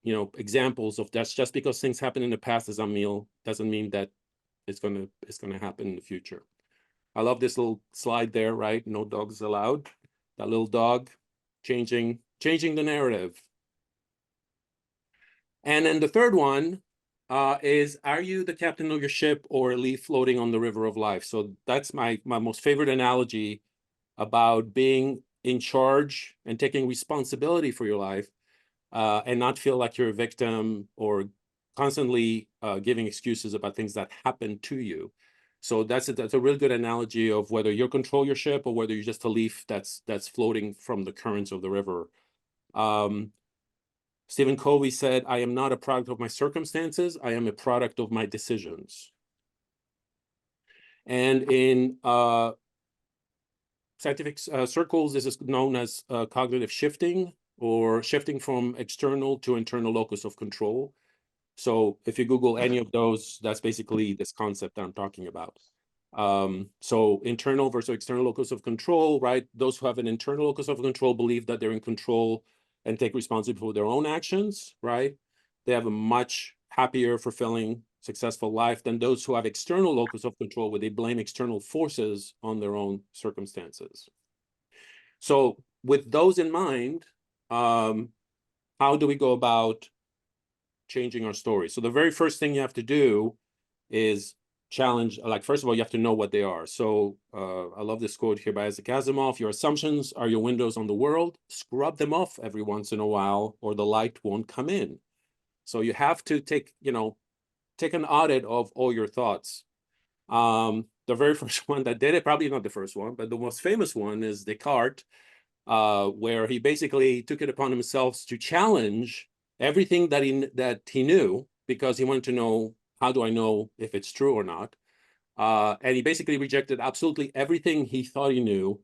you know, examples of that. Just because things happen in the past doesn't mean that it's gonna happen in the future. I love this little slide there, right? No dogs allowed. That little dog changing the narrative. And then the third one is, are you the captain of your ship or a leaf floating on the river of life? So that's my most favorite analogy about being in charge and taking responsibility for your life, and not feel like you're a victim or constantly giving excuses about things that happen to you. So that's a really good analogy of whether you control your ship or whether you're just a leaf that's floating from the currents of the river. Stephen Covey said, "I am not a product of my circumstances. I am a product of my decisions." And in scientific circles, this is known as cognitive shifting, or shifting from external to internal locus of control. So if you Google any of those, that's basically this concept that I'm talking about. So internal versus external locus of control, right? Those who have an internal locus of control believe that they're in control and take responsibility for their own actions, right? They have a much happier, fulfilling, successful life than those who have external locus of control, where they blame external forces on their own circumstances. So with those in mind, how do we go about changing our story? So the very first thing you have to do is challenge, like, first of all, you have to know what they are. So I love this quote here by Isaac Asimov: "Your assumptions are your windows on the world. Scrub them off every once in a while, or the light won't come in." So you have to take an audit of all your thoughts. The very first one that did it, probably not the first one, but the most famous one, is Descartes, where he basically took it upon himself to challenge everything that he knew, because he wanted to know, how do I know if it's true or not? And he basically rejected absolutely everything he thought he knew,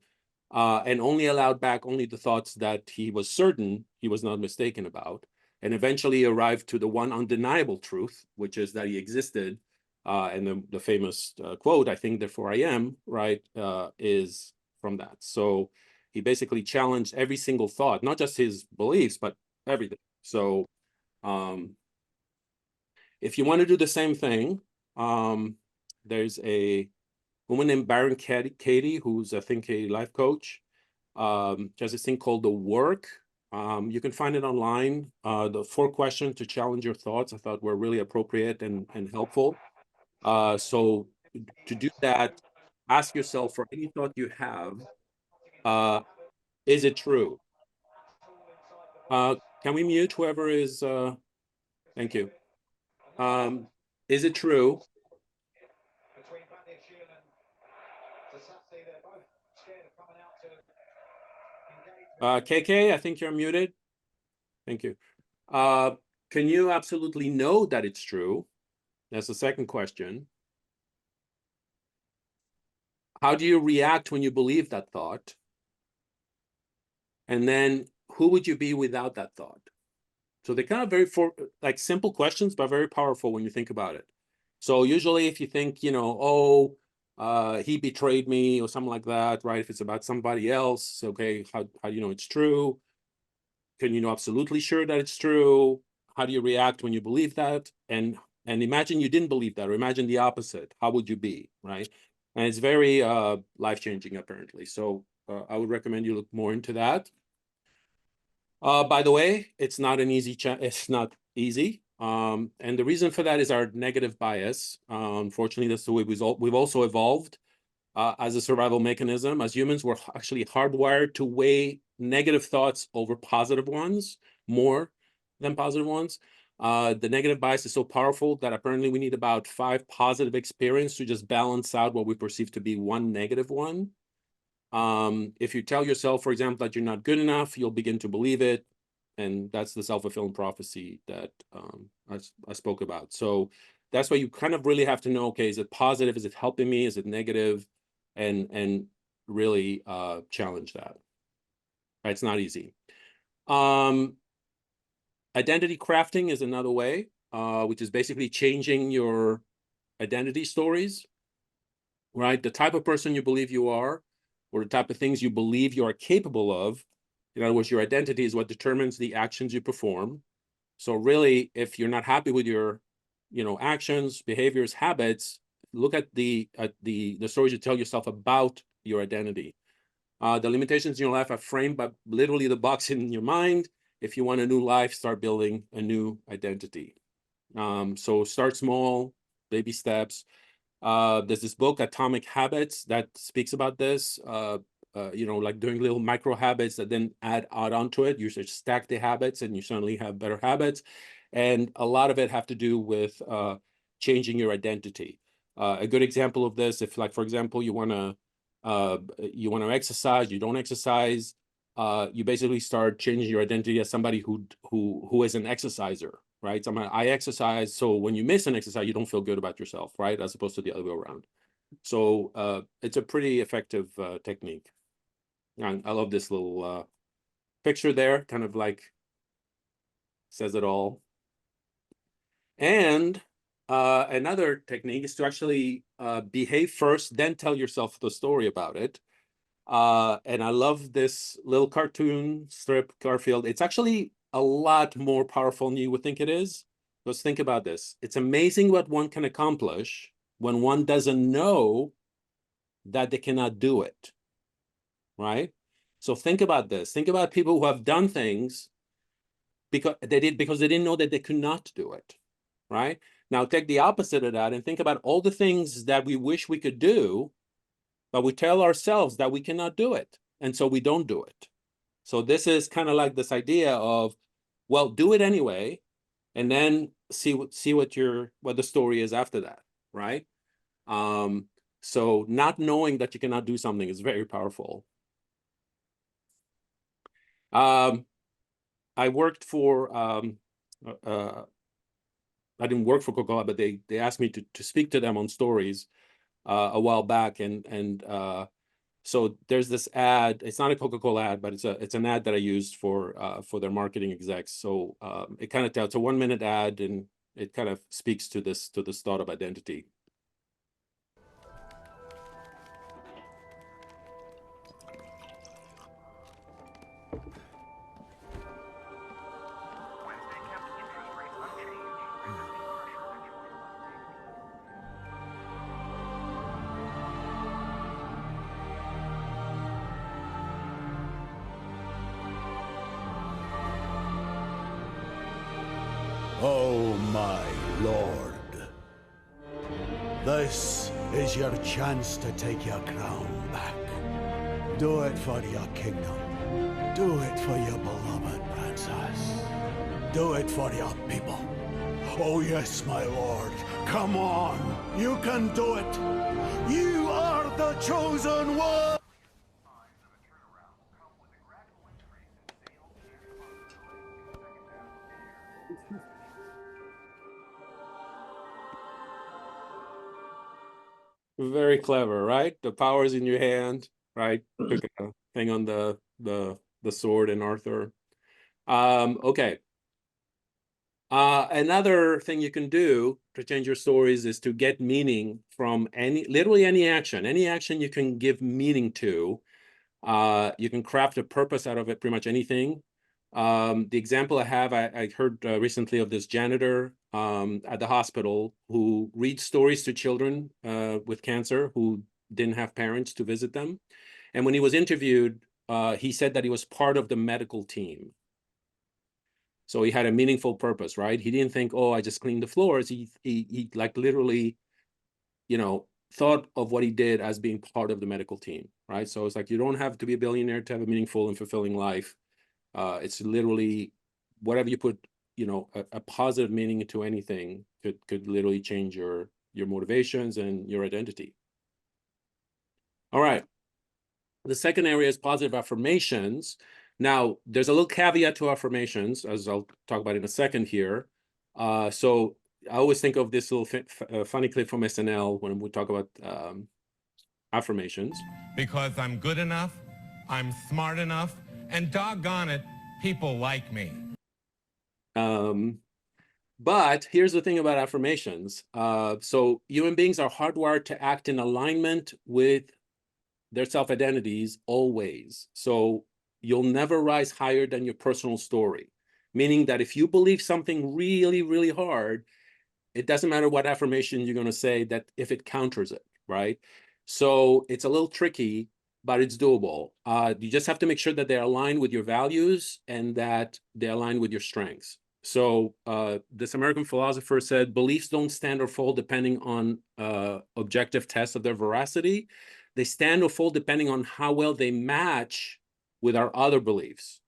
and only allowed back only the thoughts that he was certain he was not mistaken about, and eventually arrived to the one undeniable truth, which is that he existed. And the famous quote, "I think, therefore I am," right, is from that. So he basically challenged every single thought, not just his beliefs, but everything. So if you want to do the same thing, there's a woman named Baron Katie, who's, I think, a life coach. She has this thing called The Work. You can find it online. The 4 questions to challenge your thoughts, I thought, were really appropriate and helpful. So to do that, ask yourself, for any thought you have, is it true? Can we mute whoever is? Thank you. Is it true? KK, I think you're muted. Thank you. Can you absolutely know that it's true? That's the second question. How do you react when you believe that thought? And then, who would you be without that thought? So they're kind of very simple questions, but very powerful when you think about it. So usually if you think, he betrayed me or something like that, right? If it's about somebody else, okay, how do you know it's true? Can you know absolutely sure that it's true? How do you react when you believe that? And imagine you didn't believe that, or imagine the opposite. How would you be, right? And it's very life-changing, apparently. So I would recommend you look more into that. By the way, it's not an easy. It's not easy. And the reason for that is our negative bias. Unfortunately, that's the way we've also evolved as a survival mechanism. As humans, we're actually hardwired to weigh negative thoughts over positive ones more than positive ones. The negative bias is so powerful that apparently we need about 5 positive experiences to just balance out what we perceive to be one negative one. If you tell yourself, for example, that you're not good enough, you'll begin to believe it. And that's the self-fulfilling prophecy that I spoke about. So that's why you kind of really have to know, okay, is it positive? Is it helping me? Is it negative? And really challenge that. Right, it's not easy. Identity crafting is another way, which is basically changing your identity stories, right? The type of person you believe you are, or the type of things you believe you are capable of. In other words, your identity is what determines the actions you perform. So really, if you're not happy with your, actions, behaviors, habits, look at the stories you tell yourself about your identity. The limitations in your life are framed by literally the box in your mind. If you want a new life, start building a new identity. So start small, baby steps. There's this book, Atomic Habits, that speaks about this. like doing little micro habits that then add onto it. You should stack the habits and you suddenly have better habits. And a lot of it have to do with changing your identity. A good example of this, if like, for example, you want to exercise, you don't exercise, you basically start changing your identity as somebody who is an exerciser, right? I exercise, so when you miss an exercise, you don't feel good about yourself, right? As opposed to the other way around. So it's a pretty effective technique. And I love this little picture there, kind of like says it all. And another technique is to actually behave first, then tell yourself the story about it. And I love this little cartoon strip, Garfield. It's actually a lot more powerful than you would think it is. Let's think about this. It's amazing what one can accomplish when one doesn't know that they cannot do it, right? So think about this. Think about people who have done things because they didn't know that they could not do it, right? Now take the opposite of that and think about all the things that we wish we could do, but we tell ourselves that we cannot do it, and so we don't do it. So this is kind of like this idea of, well, do it anyway, and then see what the story is after that, right? So not knowing that you cannot do something is very powerful. I worked for I didn't work for Coca-Cola, but they asked me to speak to them on stories a while back, and so there's this ad. It's not a Coca-Cola ad, but it's an ad that I used for their marketing execs. So it kind of tells, it's a 1-minute ad, and it kind of speaks to this thought of identity. Oh my lord. This is your chance to take your crown back. Do it for your kingdom. Do it for your beloved princess. Do it for your people. Oh yes, my lord. Come on. You can do it. You are the chosen one. Very clever, right? The power is in your hand, right? Took a thing on the sword in Arthur. Okay. Another thing you can do to change your stories is to get meaning from literally any action you can give meaning to. You can craft a purpose out of it, pretty much anything. The example I have, I heard recently of this janitor at the hospital who reads stories to children with cancer who didn't have parents to visit them. And when he was interviewed, he said that he was part of the medical team. So he had a meaningful purpose, right? He didn't think, oh, I just cleaned the floors. He like literally, thought of what he did as being part of the medical team, right? So it's like, you don't have to be a billionaire to have a meaningful and fulfilling life. It's literally whatever you put, a positive meaning into anything could literally change your motivations and your identity. All right. The second area is positive affirmations. Now, there's a little caveat to affirmations, as I'll talk about in a second here. So I always think of this little funny clip from SNL when we talk about affirmations. Because I'm good enough, I'm smart enough, and doggone it, people like me. But here's the thing about affirmations. So human beings are hardwired to act in alignment with their self-identities always. So you'll never rise higher than your personal story, meaning that if you believe something really, really hard, it doesn't matter what affirmation you're going to say, that if it counters it, right? So it's a little tricky, but it's doable. You just have to make sure that they're aligned with your values and that they align with your strengths. So this American philosopher said, beliefs don't stand or fall depending on objective tests of their veracity. they stand or fall depending on how well they match with our other beliefs.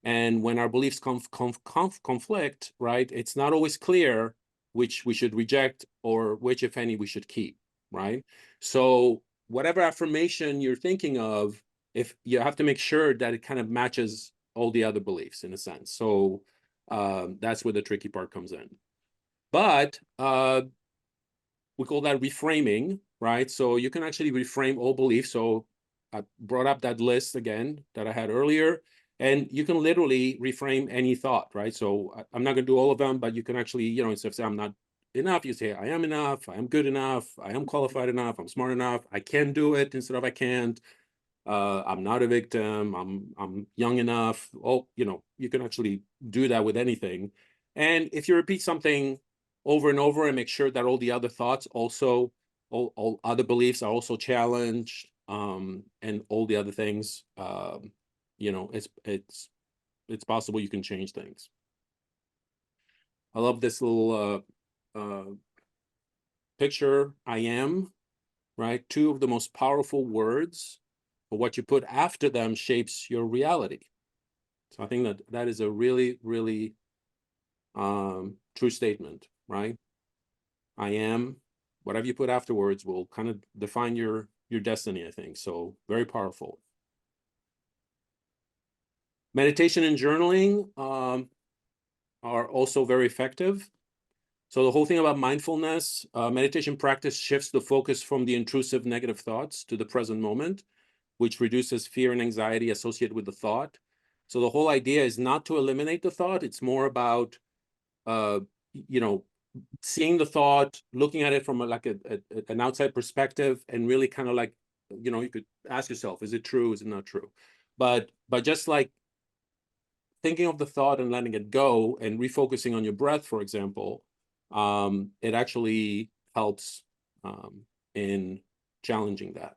And when our beliefs conflict, right, it's not always clear which we should reject or which, if any, we should keep, right? So whatever affirmation you're thinking of, if you have to make sure that it kind of matches all the other beliefs in a sense. So that's where the tricky part comes in. But we call that reframing, right? So you can actually reframe all beliefs. So I brought up that list again that I had earlier, and you can literally reframe any thought, right? So I'm not going to do all of them, but you can actually, you know, instead of saying I'm not enough, you say I am enough, I am good enough, I am qualified enough, I'm smart enough, I can do it instead of I can't. I'm not a victim, I'm young enough. Oh, you know, you can actually do that with anything. And if you repeat something over and over and make sure that all the other thoughts also, all other beliefs are also challenged, and all the other things, you know, it's possible you can change things. I love this little picture. I am, right? Two of the most powerful words, but what you put after them shapes your reality. So I think that that is a really, really true statement, right? I am, whatever you put afterwards will kind of define your destiny, I think. So very powerful. Meditation and journaling are also very effective. So the whole thing about mindfulness, meditation practice shifts the focus from the intrusive negative thoughts to the present moment, which reduces fear and anxiety associated with the thought. So the whole idea is not to eliminate the thought. It's more about, you know, seeing the thought, looking at it from an outside perspective, and really kind of like, you know, you could ask yourself, is it true? Is it not true? But just like thinking of the thought and letting it go and refocusing on your breath, for example, it actually helps in challenging that.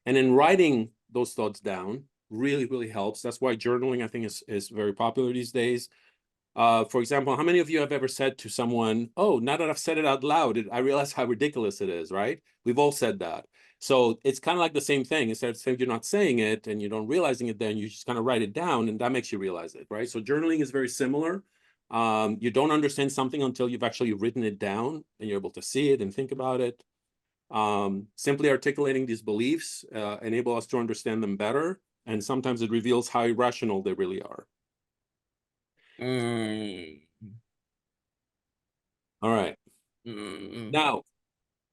And in writing those thoughts down really, really helps. That's why journaling, I think, is very popular these days. For example, how many of you have ever said to someone, oh, now that I've said it out loud, I realize how ridiculous it is, right? We've all said that. So it's kind of like the same thing. Instead of saying you're not saying it and you don't realizing it, then you just kind of write it down and that makes you realize it, right? So journaling is very similar. You don't understand something until you've actually written it down and you're able to see it and think about it. Simply articulating these beliefs enable us to understand them better. And sometimes it reveals how irrational they really are. All right. Now,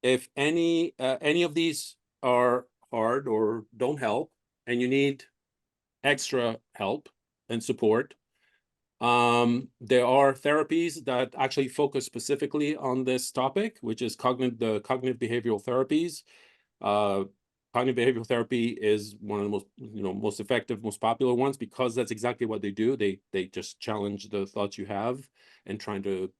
if any of these are hard or don't help, and you need extra help and support, there are therapies that actually focus specifically on this topic, which is the cognitive behavioral therapies. Cognitive behavioral therapy is one of the most, most effective, most popular ones, because that's exactly what they do. They just challenge the thoughts you have and trying to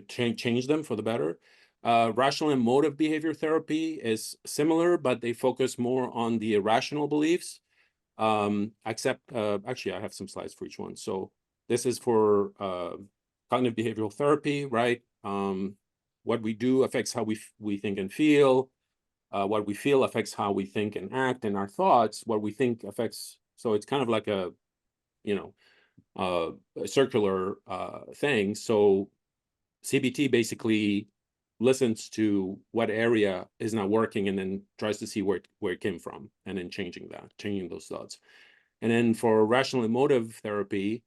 change them for the better. Rational and emotive behavior therapy is similar, but they focus more on the irrational beliefs. Actually, I have some slides for each one. So this is for cognitive behavioral therapy, right? What we do affects how we think and feel. What we feel affects how we think and act, and our thoughts, what we think affects. So it's kind of like a circular thing. So CBT basically listens to what area is not working and then tries to see where it came from, and then changing those thoughts. And then for rational emotive therapy,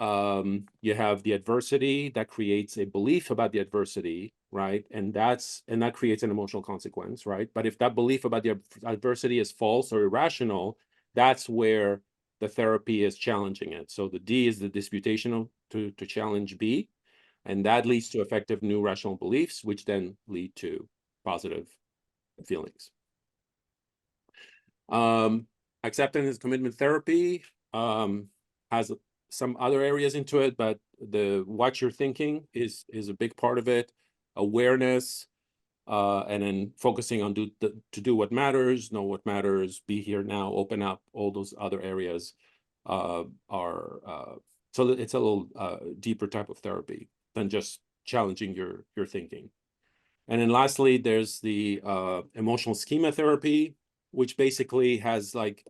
you have the adversity that creates a belief about the adversity, right? And that creates an emotional consequence, right? But if that belief about the adversity is false or irrational, that's where the therapy is challenging it. So the D is the disputational to challenge B, and that leads to effective new rational beliefs, which then lead to positive feelings. Acceptance and commitment therapy has some other areas into it, but what you're thinking is a big part of it. Awareness, and then focusing on to do what matters, know what matters, be here now, open up. All those other areas so it's a little deeper type of therapy than just challenging your thinking. And then lastly, there's the emotional schema therapy, which basically has like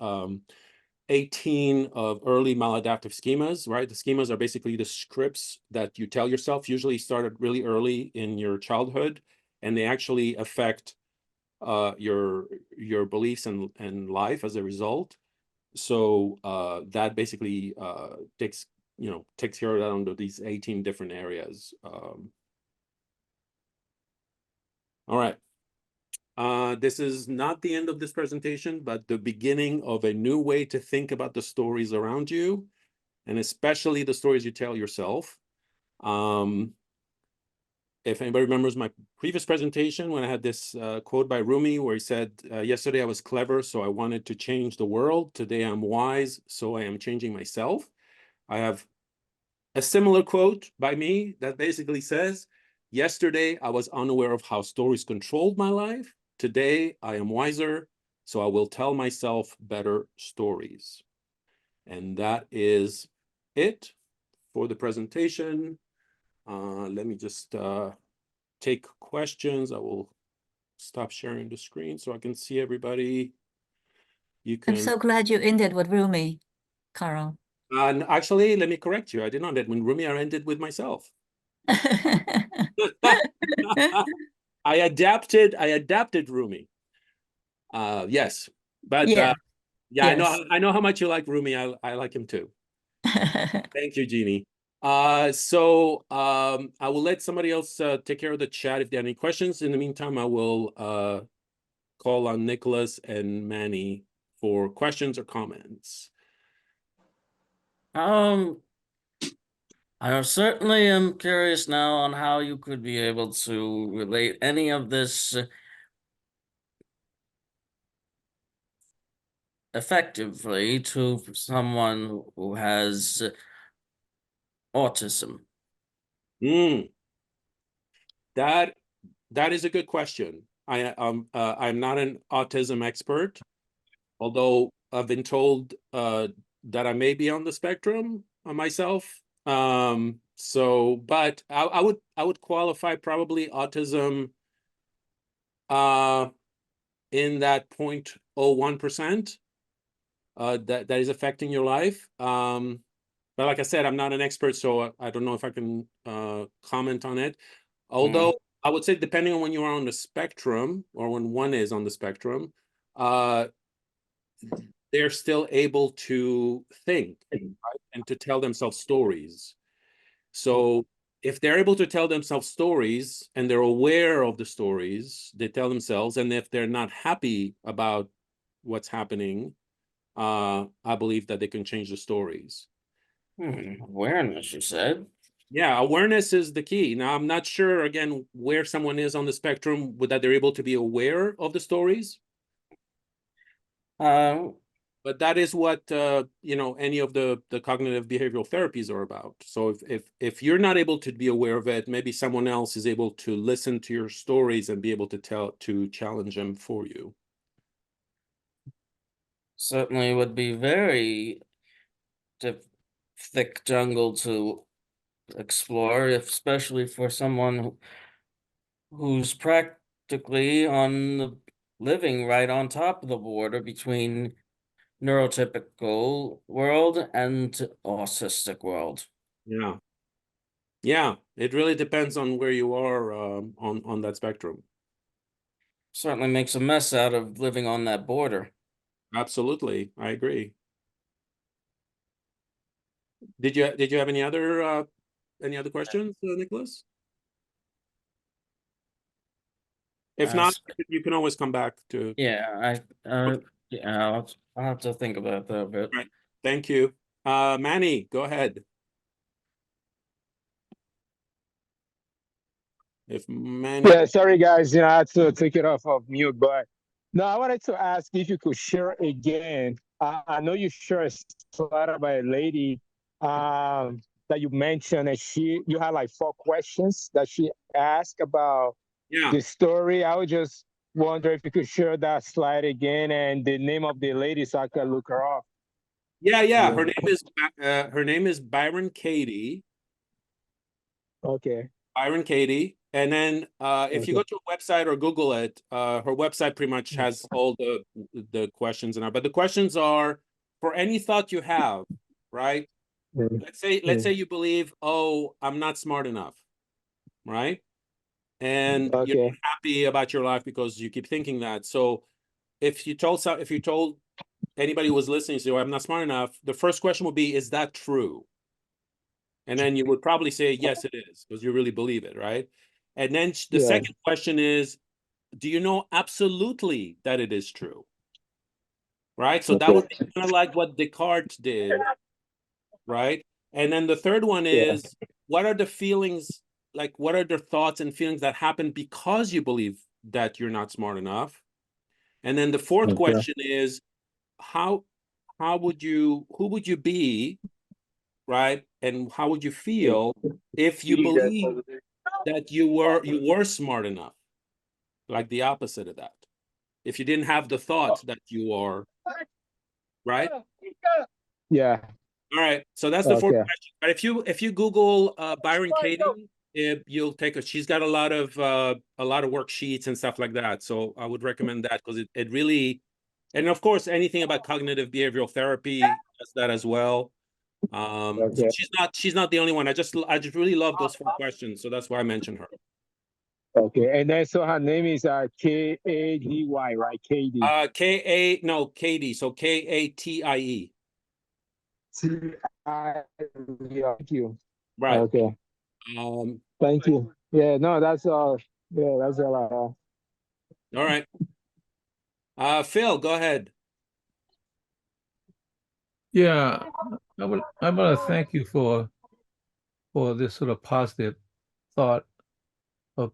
18 of early maladaptive schemas, right? The schemas are basically the scripts that you tell yourself, usually started really early in your childhood, and they actually affect your beliefs and life as a result. So that basically takes care of that under these 18 different areas. All right. This is not the end of this presentation, but the beginning of a new way to think about the stories around you, and especially the stories you tell yourself. If anybody remembers my previous presentation, when I had this quote by Rumi, where he said, yesterday I was clever, so I wanted to change the world. Today I'm wise, so I am changing myself. I have a similar quote by me that basically says, yesterday I was unaware of how stories controlled my life. Today I am wiser, so I will tell myself better stories. And that is it for the presentation. Let me just take questions. I will stop sharing the screen so I can see everybody. I'm so glad you ended with Rumi, Carl. And actually, let me correct you. I did not end with Rumi. I ended with myself. I adapted Rumi. Yes, but yeah, I know how much you like Rumi. I like him too. Thank you, Jeannie. So I will let somebody else take care of the chat if there are any questions. In the meantime, I will call on Nicholas and Manny for questions or comments. I certainly am curious now on how you could be able to relate any of this effectively to someone who has autism. That is a good question. I'm not an autism expert, although I've been told that I may be on the spectrum myself. But I would qualify probably autism in that 0.01% that is affecting your life. But like I said, I'm not an expert, so I don't know if I can comment on it. Although I would say, depending on when you are on the spectrum or when one is on the spectrum, they're still able to think, right? And to tell themselves stories. So if they're able to tell themselves stories and they're aware of the stories they tell themselves, and if they're not happy about what's happening, I believe that they can change the stories. Awareness, you said? Yeah, awareness is the key. Now, I'm not sure, again, where someone is on the spectrum, that they're able to be aware of the stories. But that is what any of the cognitive behavioral therapies are about. So if you're not able to be aware of it, maybe someone else is able to listen to your stories and be able to challenge them for you. Certainly would be very thick jungle to explore, especially for someone who's practically living right on top of the border between neurotypical world and autistic world. Yeah, it really depends on where you are on that spectrum. Certainly makes a mess out of living on that border. Absolutely, I agree. Did you have any other questions, Nicholas? If not, you can always come back to. Yeah, I'll have to think about that a bit. Right. Thank you. Manny, go ahead. If Manny. Yeah, sorry guys, I had to take it off of mute, but no, I wanted to ask if you could share again. I know you shared a slide about a lady that you mentioned, and you had like 4 questions that she asked about the story. I would just wonder if you could share that slide again and the name of the lady so I could look her up. Yeah. Her name is Byron Katie. Okay. Byron Katie. And then if you go to her website or Google it, her website pretty much has all the questions in it. But the questions are for any thought you have, right? Let's say you believe, oh, I'm not smart enough, right? And you're not happy about your life because you keep thinking that. So if you told anybody who was listening, say, oh, I'm not smart enough, the first question would be, is that true? And then you would probably say, yes, it is, because you really believe it, right? And then the second question is, do you know absolutely that it is true? Right? So that would be kind of like what Descartes did, right? And then the third one is, what are the feelings, like what are the thoughts and feelings that happen because you believe that you're not smart enough? And then the fourth question is, who would you be, right? And how would you feel if you believe that you were smart enough? Like the opposite of that. If you didn't have the thought that you are, right? Yeah. All right. So that's the fourth question. But if you Google Byron Katie, you'll take a. She's got a lot of worksheets and stuff like that. So I would recommend that because it really, and of course anything about cognitive behavioral therapy does that as well. So she's not the only one. I just really love those four questions. So that's why I mentioned her. Okay, and then so her name is Kady, right? Kady. Katie. So Katie. Thank you. Right. Okay. Thank you. Yeah, no, that's all. Yeah, that's all I have. All right. Phil, go ahead. Yeah, I want to thank you for this sort of positive thought of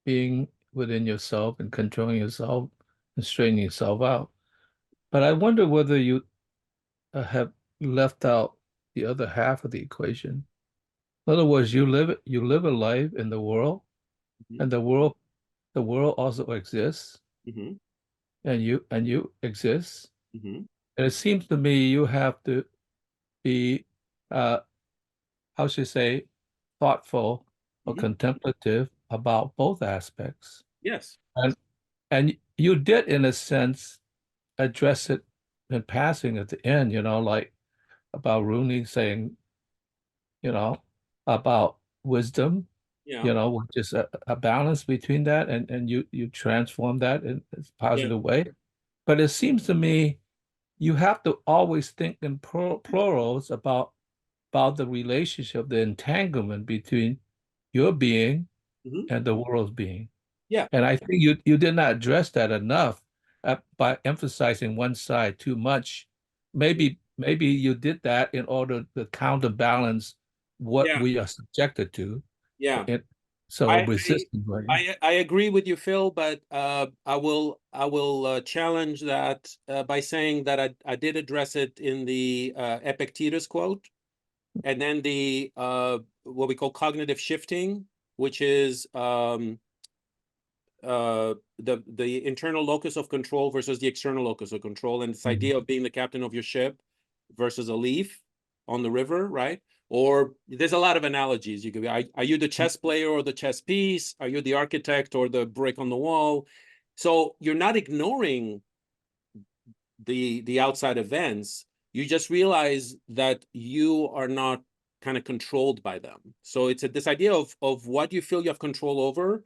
being within yourself and controlling yourself and straightening yourself out. But I wonder whether you have left out the other half of the equation. In other words, you live a life in the world, and the world also exists, and you exist. And it seems to me you have to be how should I say, thoughtful or contemplative about both aspects. Yes. And you did, in a sense, address it in passing at the end, like about Rooney saying, about wisdom, which is a balance between that, and you transform that in a positive way. But it seems to me you have to always think in plurals about the relationship, the entanglement between your being and the world's being. Yeah. And I think you did not address that enough by emphasizing one side too much. Maybe you did that in order to counterbalance what we are subjected to. Yeah. So resisting. I agree with you, Phil, but I will challenge that by saying that I did address it in the Epictetus quote, and then the what we call cognitive shifting, which is the internal locus of control versus the external locus of control, and this idea of being the captain of your ship versus a leaf on the river, right? Or there's a lot of analogies. You could be, are you the chess player or the chess piece? Are you the architect or the brick on the wall? So you're not ignoring the outside events. You just realize that you are not kind of controlled by them. So it's this idea of what you feel you have control over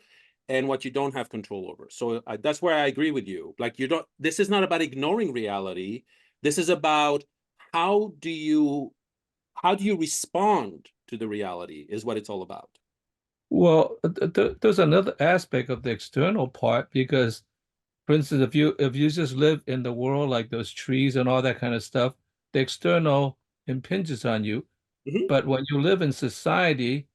and what you don't have control over. So that's where I agree with you. Like this is not about ignoring reality. This is about how do you respond to the reality is what it's all about. Well, there's another aspect of the external part, because, for instance, if you just live in the world like those trees and all that kind of stuff, the external impinges on you. But when you live in society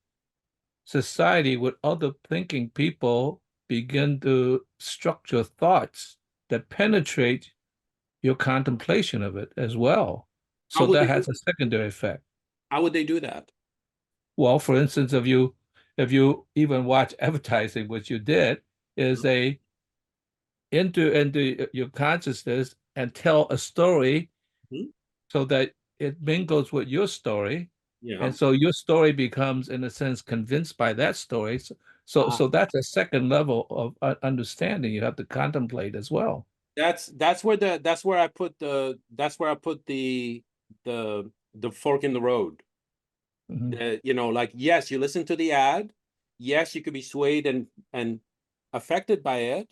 with other thinking people begin to structure thoughts that penetrate your contemplation of it as well. So that has a secondary effect. How would they do that? Well, for instance, if you even watch advertising, which you did, is they into your consciousness and tell a story so that it mingles with your story. And so your story becomes, in a sense, convinced by that story. So that's a second level of understanding you have to contemplate as well. That's where I put the fork in the road. You know, like, yes, you listen to the ad, yes, you could be swayed and affected by it,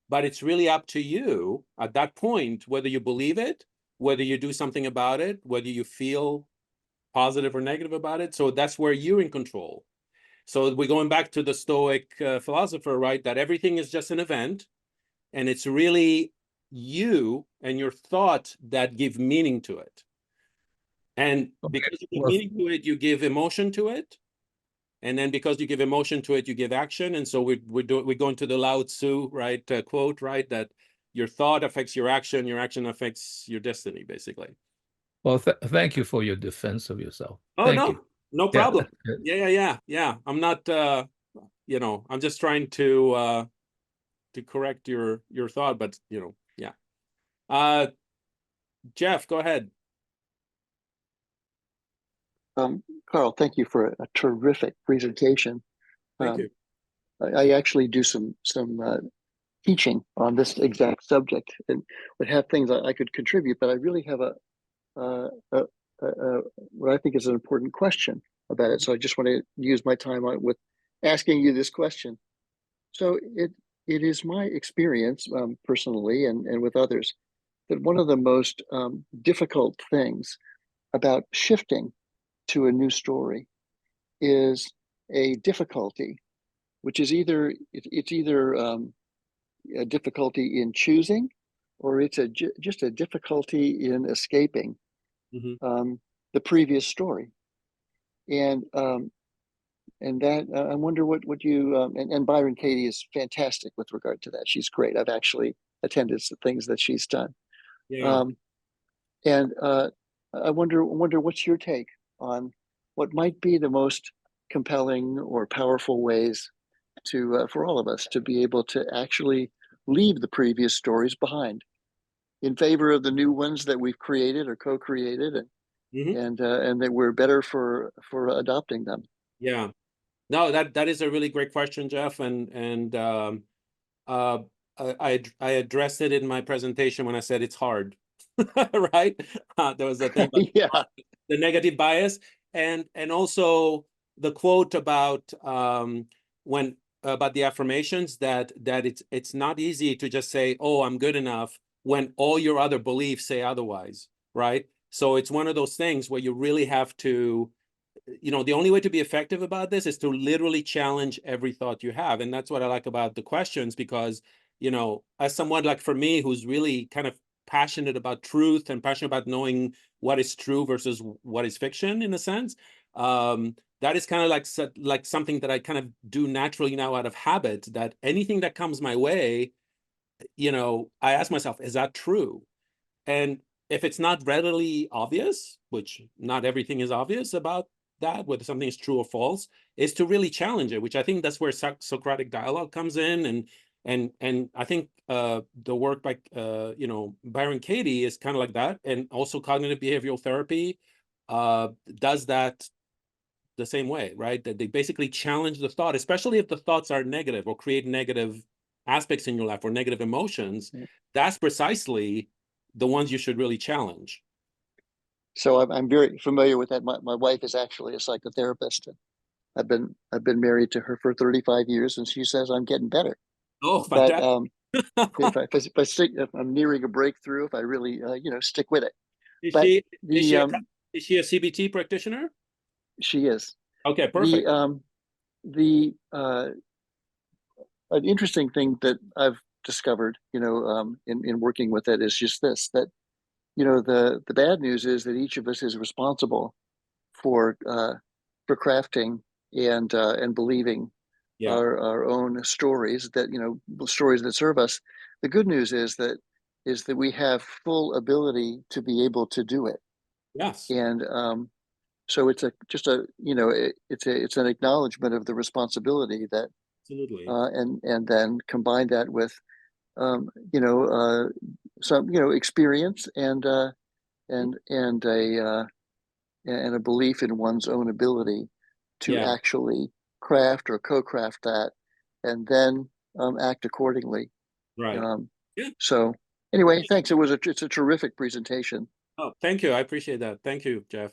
but it's really up to you at that point whether you believe it, whether you do something about it, whether you feel positive or negative about it. So that's where you're in control. So we're going back to the Stoic philosopher, right? That everything is just an event, and it's really you and your thought that give meaning to it. And because you give meaning to it, you give emotion to it. And then because you give emotion to it, you give action. And so we're going to the Lao Tzu, right, quote, right, that your thought affects your action affects your destiny, basically. Well, thank you for your defense of yourself. Oh, thank no, you. no problem. Yeah. I'm not, you know, I'm just trying to correct your thought, but, you know, yeah. Jeff, go ahead. Carl, thank you for a terrific presentation. Thank you. I actually do some teaching on this exact subject and would have things I could contribute, but I really have what I think is an important question about it. So I just want to use my time with asking you this question. So it is my experience personally and with others that one of the most difficult things about shifting to a new story is a difficulty, which is either a difficulty in choosing, or it's just a difficulty in escaping the previous story. And that I wonder what you and Byron Katie is fantastic with regard to that. She's great. I've actually attended some things that she's done. Yeah. And I wonder what's your take on what might be the most compelling or powerful ways to for all of us to be able to actually leave the previous stories behind in favor of the new ones that we've created or co-created, and that we're better for adopting them. Yeah. No, that is a really great question, Jeff, and I addressed it in my presentation when I said it's hard, right? There was a thing about the negative bias, and also the quote about about the affirmations that it's not easy to just say, oh, I'm good enough, when all your other beliefs say otherwise, right? So it's one of those things where you really have to, you know, the only way to be effective about this is to literally challenge every thought you have. And that's what I like about the questions, because, you know, as someone like for me, who's really kind of passionate about truth and passionate about knowing what is true versus what is fiction, in a sense, that is kind of like something that I kind of do naturally now out of habit, that anything that comes my way, you know, I ask myself, is that true? And if it's not readily obvious, which not everything is obvious about that, whether something is true or false, is to really challenge it, which I think that's where Socratic dialogue comes in. And I think the work by you know, Byron Katie is kind of like that, and also cognitive behavioral therapy does that the same way, right? That they basically challenge the thought, especially if the thoughts are negative or create negative aspects in your life or negative emotions. That's precisely the ones you should really challenge. So I'm very familiar with that. My wife is actually a psychotherapist. I've been married to her for 35 years, and she says I'm getting better. Oh, fantastic! But if I'm nearing a breakthrough, if I really you know, stick with it. Is she a CBT practitioner? She is. Okay, perfect. An interesting thing that I've discovered, you know, in working with it is just this, that, you know, the bad news is that each of us is responsible for crafting and believing our own stories, that, you know, stories that serve us. The good news is that we have full ability to be able to do it. Yes. And so it's you know, it's an acknowledgement of the responsibility that, absolutely, and then combine that with you know, some, you know, experience and a belief in one's own ability to actually craft or co-craft that and then act accordingly. Right. So anyway, thanks. It's a terrific presentation. Oh, thank you. I appreciate that. Thank you, Jeff.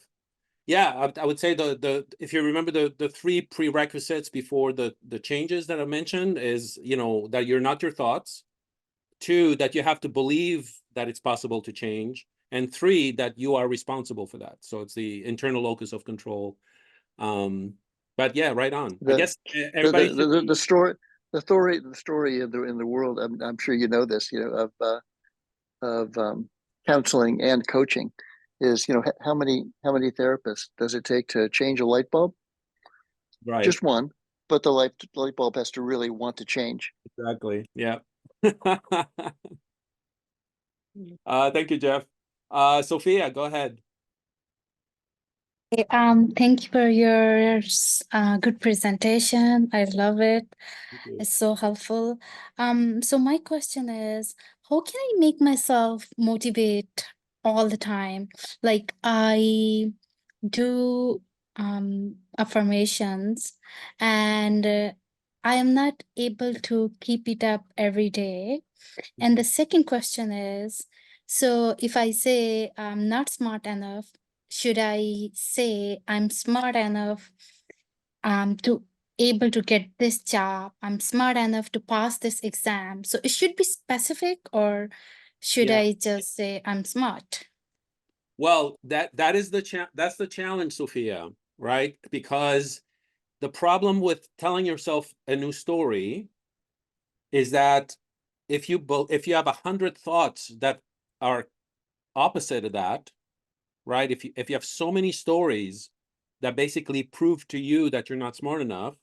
Yeah, I would say the if you remember the three prerequisites before the changes that I mentioned is, you know, that you're not your thoughts. 2, that you have to believe that it's possible to change. And 3, that you are responsible for that. So it's the internal locus of control. But yeah, right on. I guess everybody the story in the world. I'm sure you know this. You know, of counseling and coaching is, you know, how many therapists does it take to change a light bulb? Right. Just one, but the light bulb has to really want to change. Exactly. Yeah. Thank you, Jeff. Sophia, go ahead. Thank you for your good presentation. I love it. It's so helpful. So my question is, how can I make myself motivate all the time? Like I do affirmations and I am not able to keep it up every day. And the second question is, so if I say I'm not smart enough, should I say I'm smart enough to able to get this job? I'm smart enough to pass this exam. So it should be specific, or should I just say I'm smart? Well, that is that's the challenge, Sophia, right? Because the problem with telling yourself a new story is that if you have 100 thoughts that are opposite of that, right? If you have so many stories that basically prove to you that you're not smart enough,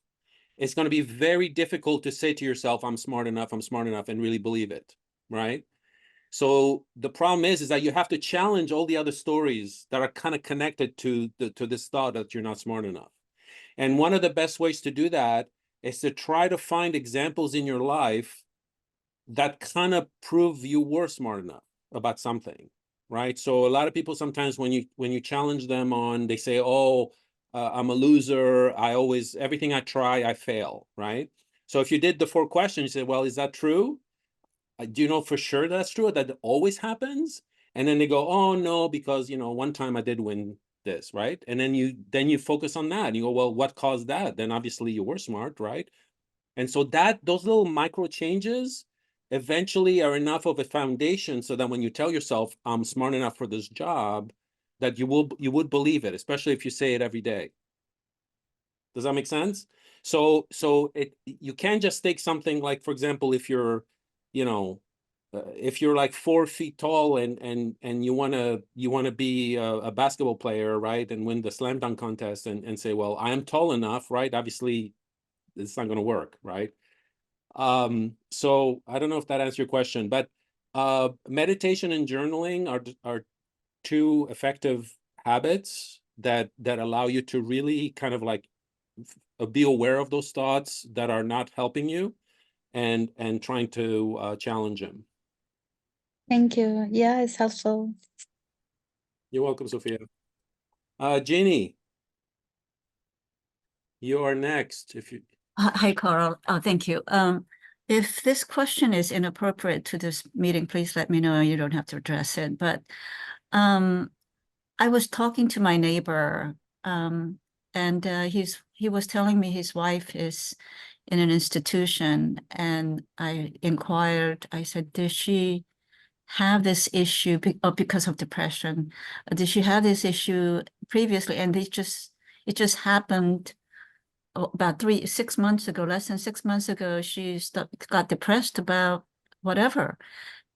it's going to be very difficult to say to yourself, I'm smart enough, and really believe it, right? So the problem is that you have to challenge all the other stories that are kind of connected to this thought that you're not smart enough. And one of the best ways to do that is to try to find examples in your life that kind of prove you were smart enough about something, right? So a lot of people sometimes when you challenge them on, they say, oh, I'm a loser. Everything I try, I fail, right? So if you did the 4 questions, you say, well, is that true? Do you know for sure that's true, that it always happens? And then they go, oh no, because, you know, one time I did win this, right? And then you focus on that and you go, well, what caused that? Then obviously you were smart, right? And so those little micro changes eventually are enough of a foundation so that when you tell yourself, I'm smart enough for this job, that you would believe it, especially if you say it every day. Does that make sense? So you can't just take something like, for example, if you're, you know, if you're like 4 feet tall and you want to be a basketball player, right, and win the slam dunk contest and say, well, I am tall enough, right? Obviously, it's not going to work, right? So I don't know if that answers your question, but meditation and journaling are 2 effective habits that allow you to really kind of like be aware of those thoughts that are not helping you and trying to challenge them. Thank you. Yeah, it's helpful. You're welcome, Sophia. Jeannie, you are next. If you Hi, Carl. Thank you. If this question is inappropriate to this meeting, please let me know. You don't have to address it. But I was talking to my neighbor, and he was telling me his wife is in an institution, and I inquired. I said, "Does she have this issue because of depression? Did she have this issue previously?" And it just happened about 6 months ago, less than 6 months ago. She got depressed about whatever,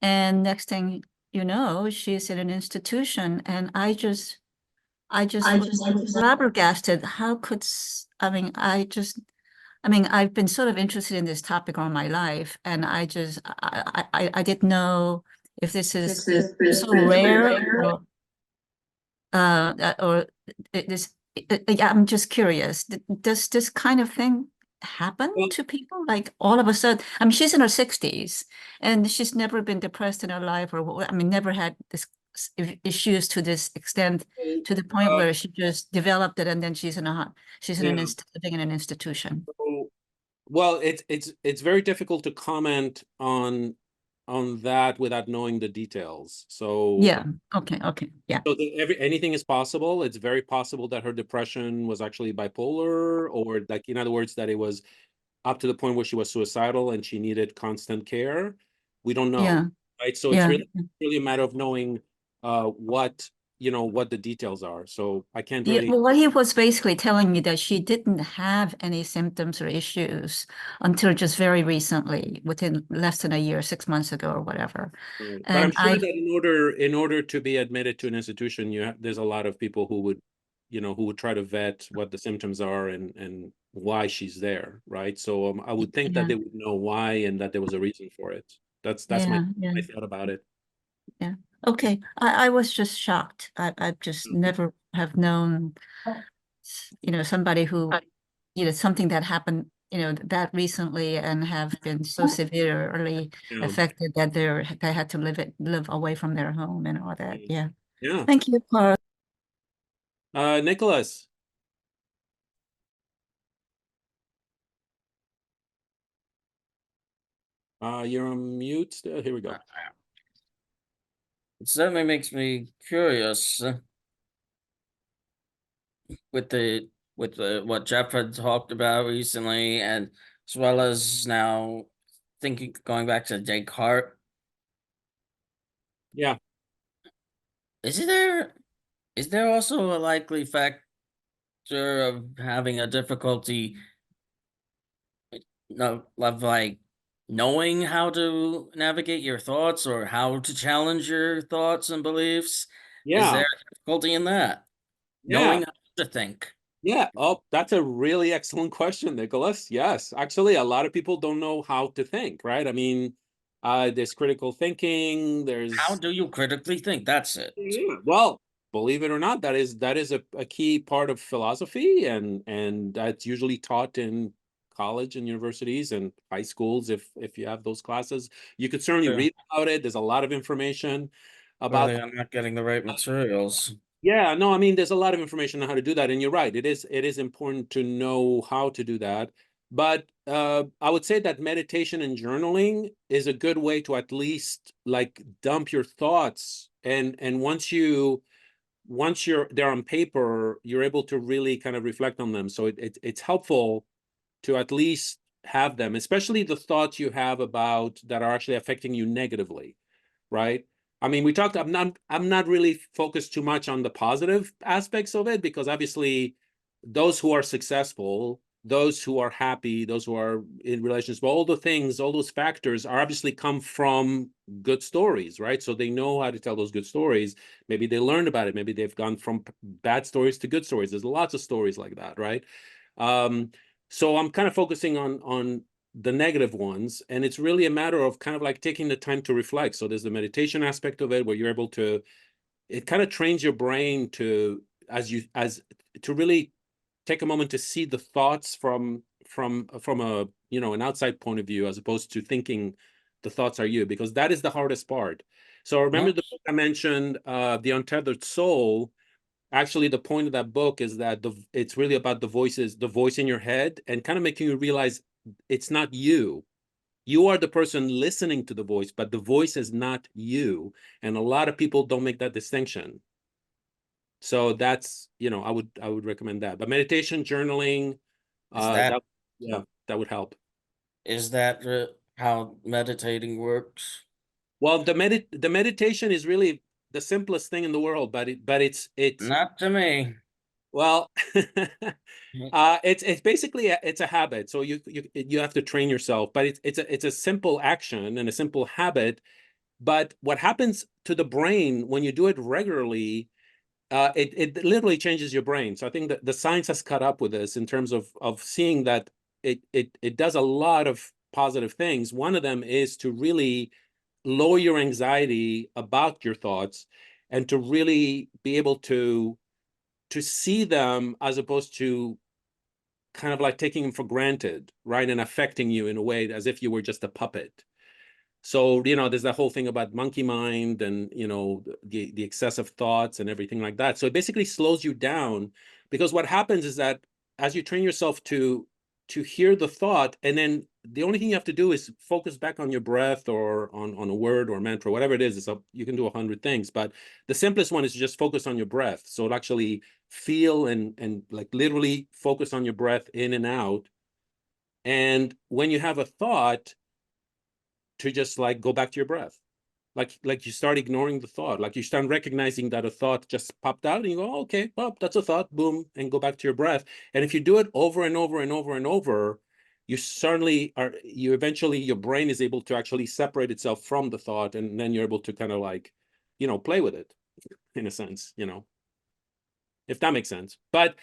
and next thing you know, she's in an institution, and I just was flabbergasted. How could I've been sort of interested in this topic all my life, and I didn't know if this is so rare or this. Yeah, I'm just curious. Does this kind of thing happen to people? Like all of a sudden, I mean, she's in her 60s and she's never been depressed in her life, or never had this issues to this extent, to the point where she just developed it, and then she's living in an institution. Well, it's very difficult to comment on that without knowing the details. So Yeah. Okay. Yeah. so anything is possible. It's very possible that her depression was actually bipolar, or like, in other words, that it was up to the point where she was suicidal and she needed constant care. We don't know, Yeah. right? So it's Yeah. really a matter of knowing what what the details are. So I can't Yeah, really. well, he was basically telling me that she didn't have any symptoms or issues until just very recently, within less than a year, 6 months ago or whatever. Right. But I'm And sure that in order to be admitted to an institution, there's a lot of people who would, who would try to vet what the symptoms are and why she's there, right? So I would think that yeah, they would know why and that there was a reason for it. That's yeah, my thought about it. yeah. Okay, I was just shocked. I just never have known, somebody who, something that happened, that recently and have been so severely Yeah. affected that they had to live away from their home and all that. Yeah. Yeah. Thank you, Carl. Nicholas. You're on mute still. Here we go. It certainly makes me curious with the what Jeff had talked about recently, and as well as now going back to Descartes. Yeah. Is there also a likely factor of having a difficulty of like knowing how to navigate your thoughts or how to challenge your thoughts and beliefs? Is Yeah. there difficulty in that? Yeah. Knowing how to think. Yeah. Oh, that's a really excellent question, Nicholas. Yes. Actually, a lot of people don't know how to think, right? I mean, there's critical thinking, How there's do you critically think? That's it. yeah. Well, believe it or not, that is a key part of philosophy, and that's usually taught in college and universities and high schools if you have those classes. You could certainly Yeah. read about it. There's a lot of information about Clearly, I'm not getting the right materials. yeah, no, I mean, there's a lot of information on how to do that, and you're right. It is important to know how to do that. But I would say that meditation and journaling is a good way to at least like dump your thoughts, and once you're there on paper, you're able to really kind of reflect on them. So it's helpful to at least have them, especially the thoughts you have about that are actually affecting you negatively, right? I mean, I'm not really focused too much on the positive aspects of it, because obviously those who are successful, those who are happy, those who are in relationships, all the things, all those factors are obviously come from good stories, right? So they know how to tell those good stories. Maybe they learned about it. Maybe they've gone from bad stories to good stories. There's lots of stories like that, right? So I'm kind of focusing on the negative ones, and it's really a matter of kind of like taking the time to reflect. So there's the meditation aspect of it where you're able to, it kind of trains your brain to to really take a moment to see the thoughts from a an outside point of view, as opposed to thinking the thoughts are you, because that is the hardest part. So remember the book I mentioned, The Untethered Soul. Actually, the point of that book is that it's really about the voice in your head, and kind of making you realize it's not you. You are the person listening to the voice, but the voice is not you. And a lot of people don't make that distinction. So that's, I would recommend that. But meditation, journaling, Is that that would help. is that how meditating works? Well, the meditation is really the simplest thing in the world, but it's Not to me. well, it's basically it's a habit. So you have to train yourself, but it's a simple action and a simple habit. But what happens to the brain when you do it regularly, it literally changes your brain. So I think that the science has caught up with this in terms of seeing that it does a lot of positive things. One of them is to really lower your anxiety about your thoughts, and to really be able to see them as opposed to kind of like taking them for granted, right? And affecting you in a way as if you were just a puppet. So, there's that whole thing about monkey mind and, the excessive thoughts and everything like that. So it basically slows you down, because what happens is that as you train yourself to hear the thought, and then the only thing you have to do is focus back on your breath or on a word or mantra, whatever it is. It's you can do 100 things, but the simplest one is to just focus on your breath. So it actually feel and like literally focus on your breath in and out. And when you have a thought, to just like go back to your breath. Like you start ignoring the thought, like you start recognizing that a thought just popped out and you go, oh, okay, well, that's a thought, boom, and go back to your breath. And if you do it over and over and over and over, you certainly are, you eventually, your brain is able to actually separate itself from the thought, and then you're able to kind of like, you know, play with it in a sense, you know, if that makes sense. But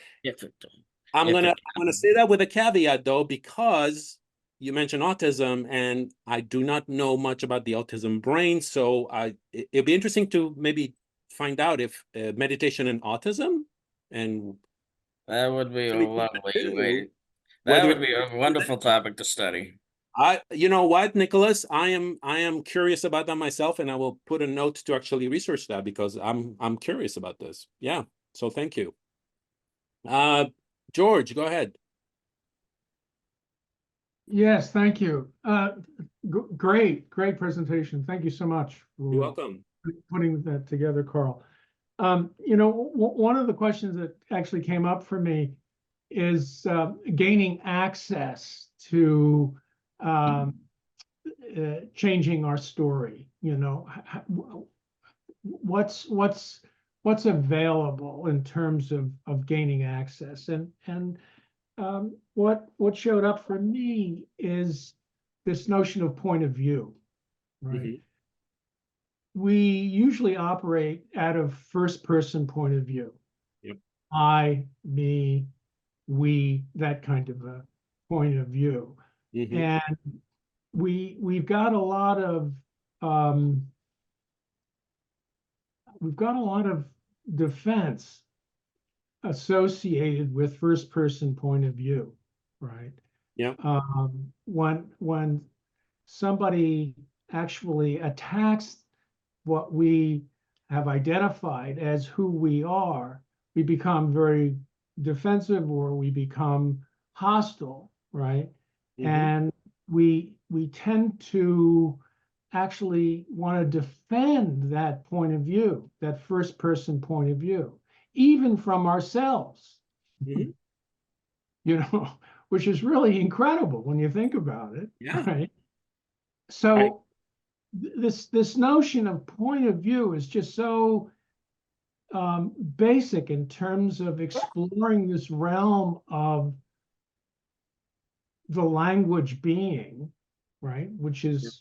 I'm gonna say that with a caveat though, because you mentioned autism, and I do not know much about the autism brain, so it'd be interesting to maybe find out if meditation and autism, and that would be a lovely way. That whether would be a wonderful topic to study. You know what, Nicholas, I am curious about that myself, and I will put a note to actually research that because I'm curious about this. Yeah, so thank you. George, go ahead. Yes, thank you. Great presentation. Thank you so much for You're welcome. putting that together, Carl. You know, one of the questions that actually came up for me is gaining access to changing our story. You know, what's available in terms of gaining access, and what showed up for me is this notion of point of view, right? Mm-hmm. We usually operate out of first person point of view. Yep. I, me, we, that kind of a point of view. Mm-hmm. And we've got a lot of defense associated with first person point of view, right? Yeah. When somebody actually attacks what we have identified as who we are, we become very defensive, or we become hostile, right? Mm-hmm. And we tend to actually want to defend that point of view, that first person point of view, even from ourselves. Mm-hmm. You know, which is really incredible when you think about it. Yeah. Right. So this notion of point of view is just so basic in terms of exploring this realm of the language being, right, which is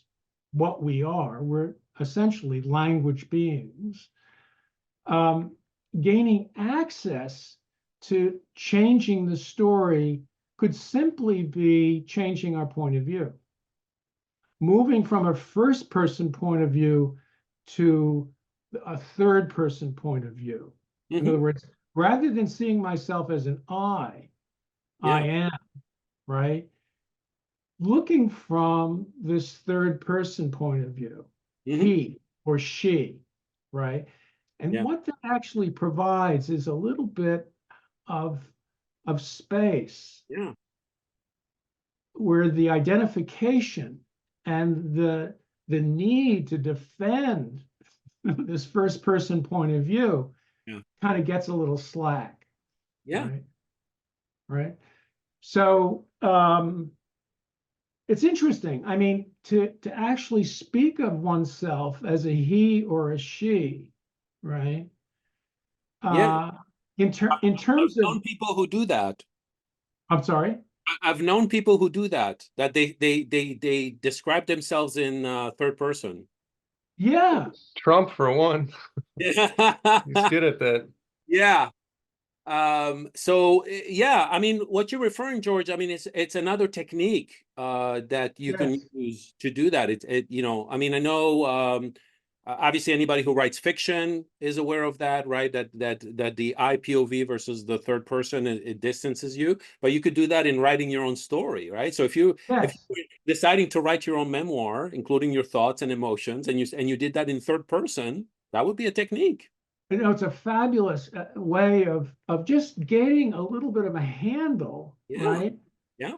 what we are. We're essentially language beings. Gaining access to changing the story could simply be changing our point of view. Moving from a first person point of view to a third person point of view. Mm-hmm. In other words, rather than seeing myself as an I am, right? Looking from this third person point of view, Mm-hmm. he or she, right? And what that actually provides is a little bit of space, where the identification and the need to defend this first person point of view kind of gets a little slack. Right. So it's interesting. I mean, to actually speak of oneself as a he or a she, right? In terms I've known people who do that. I'm sorry? I've known people who do that, that they describe themselves in third person. Yeah. Trump, for one. He's good at that. Yeah. So yeah, I mean, what you're referring, George, I mean, it's another technique that you can use to do that. You know, I mean, I know obviously anybody who writes fiction is aware of that, right? That the IPOV versus the third person, it distances you, but you could do that in writing your own story, right? So if you're deciding to write your own memoir, including your thoughts and emotions, and you did that in third person, that would be a technique. You know, it's a fabulous way of just getting a little bit of a handle, right? Yeah.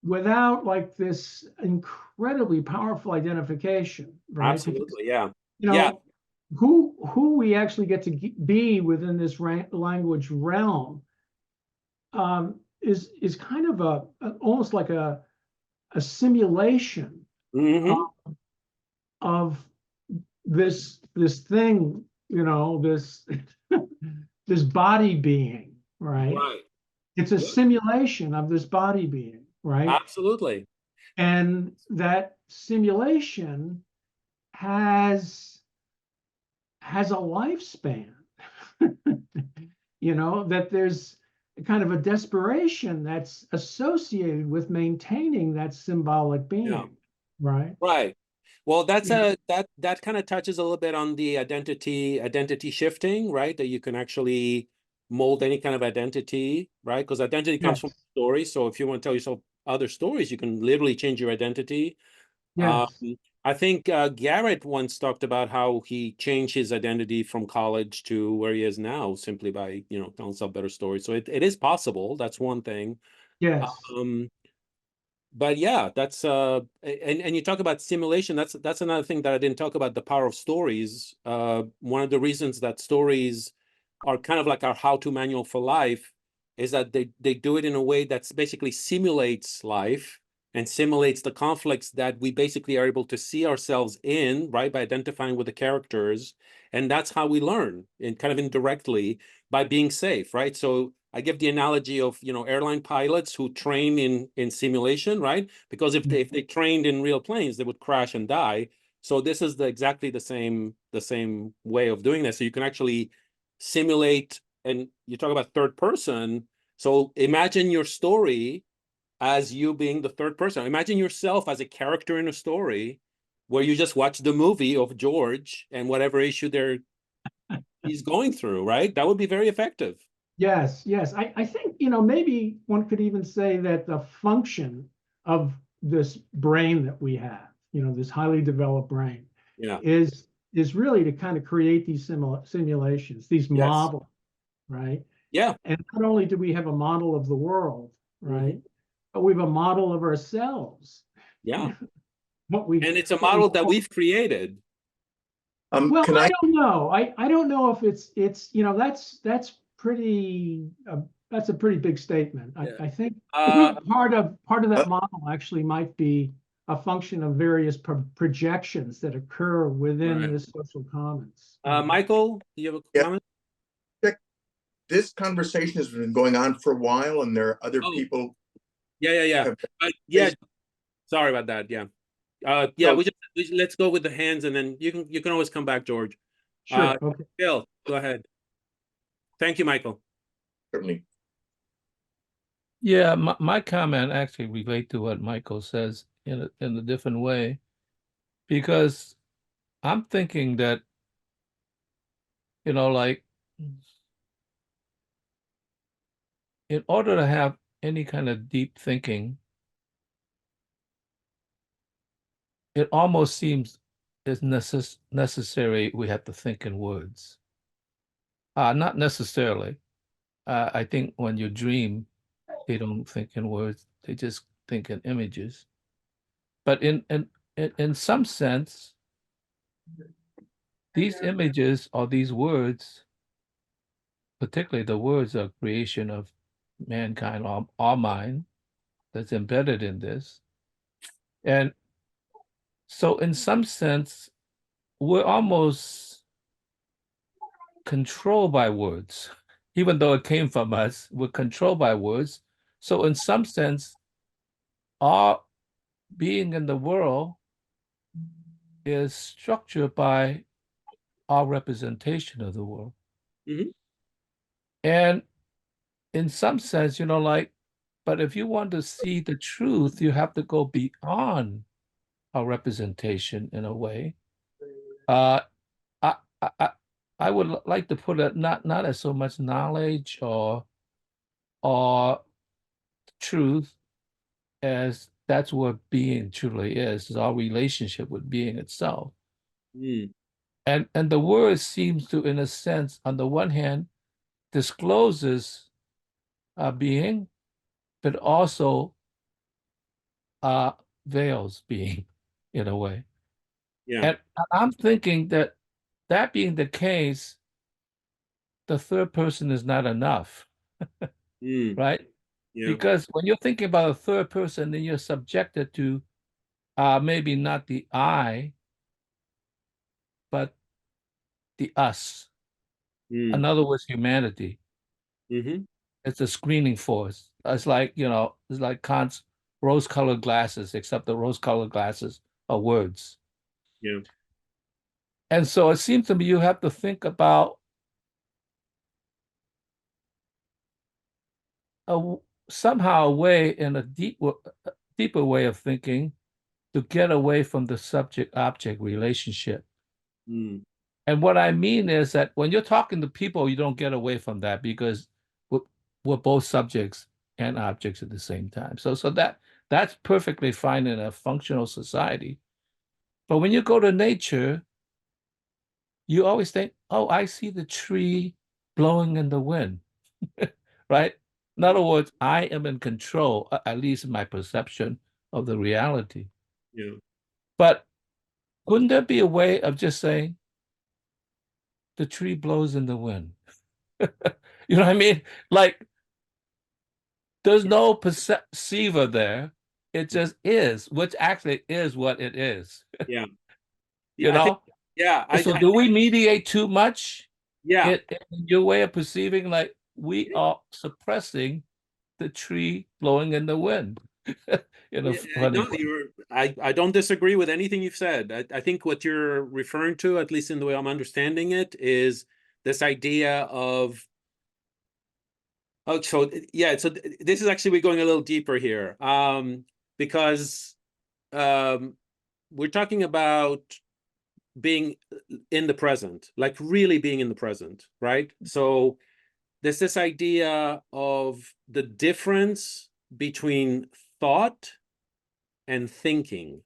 without like this incredibly powerful identification, right? Because, Absolutely, yeah. you know, who we actually get to be within this language realm is kind of almost like a simulation of this thing, you know, this this body being, right? Right. It's a simulation of this body being, right? Absolutely. And that simulation has a lifespan. You know, that there's kind of a desperation that's associated with maintaining that symbolic being, right? Right. Well, that's Yeah. that kind of touches a little bit on the identity shifting, right? That you can actually mold any kind of identity, right? Because identity comes from stories. So if you want to tell yourself other stories, you can literally change your identity. Yes. I think Garrett once talked about how he changed his identity from college to where he is now simply by, you know, telling himself better stories. So it is possible. That's one thing. Yes. But yeah, that's and you talk about simulation. That's another thing that I didn't talk about, the power of stories. One of the reasons that stories are kind of like our how-to manual for life is that they do it in a way that's basically simulates life and simulates the conflicts that we basically are able to see ourselves in, right, by identifying with the characters. And that's how we learn, and kind of indirectly, by being safe, right? So I give the analogy of, you know, airline pilots who train in simulation, right? Because if they trained in real planes, they would crash and die. So this is exactly the same way of doing this. So you can actually simulate, and you talk about third person. So imagine your story as you being the third person. Imagine yourself as a character in a story where you just watch the movie of George and whatever issue he's going through, right? That would be very effective. Yes, yes. I think, you know, maybe one could even say that the function of this brain that we have, you know, this highly developed brain, is really to kind of create these simulations, these models, right? Yeah. And not only do we have a model of the world, right? But we have a model of ourselves. Yeah. And it's a model that we've created. Well, I don't know. I don't know if it's you know, that's pretty that's a pretty big statement. I think part of that model actually might be a function of various projections that occur within the social commons. Michael, do you have a comment? This conversation has been going on for a while, and there are other people. Yeah. Sorry about that. Yeah. Let's go with the hands, and then you can always come back, George. Sure. Okay. Bill, go ahead. Thank you, Michael. Certainly. Yeah, my comment actually relate to what Michael says in a different way, because I'm thinking that, you know, like, in order to have any kind of deep thinking, it almost seems it's necessary we have to think in words. Not necessarily. I think when you dream, they don't think in words, they just think in images. But in some sense, these images or these words, particularly the words are creation of mankind, our mind, that's embedded in this. And so in some sense, we're almost controlled by words. Even though it came from us, we're controlled by words. So in some sense, our being in the world is structured by our representation of the world. And in some sense, you know, like, but if you want to see the truth, you have to go beyond our representation in a way. I would like to put it not as so much knowledge or truth, as that's what being truly is our relationship with being itself. And the word seems to, in a sense, on the one hand, discloses being, but also veils being, in a way. Yeah. And I'm thinking that that being the case, the third person is not enough, right? Yeah. Because when you're thinking about a third person, then you're subjected to maybe not the I, but the us. In other words, humanity. It's a screening force. It's like, it's like Kant's rose-colored glasses, except the rose-colored glasses are words. Yeah. And so it seems to me you have to think about somehow a way in a deeper way of thinking to get away from the subject-object relationship. And what I mean is that when you're talking to people, you don't get away from that because we're both subjects and objects at the same time. So that's perfectly fine in a functional society. But when you go to nature, you always think, oh, I see the tree blowing in the wind, right? In other words, I am in control, at least in my perception of the reality. Yeah. But couldn't there be a way of just saying, the tree blows in the wind? You know what I mean? Like, there's no perceiver there. It just is, which actually is what it is. Yeah. You know? So do we mediate too much? Yeah. In your way of perceiving, like we are suppressing the tree blowing in the wind. I don't disagree with anything you've said. I think what you're referring to, at least in the way I'm understanding it, is this idea of so this is actually, we're going a little deeper here, because we're talking about being in the present, like really being in the present, right? So there's this idea of the difference between thought and thinking.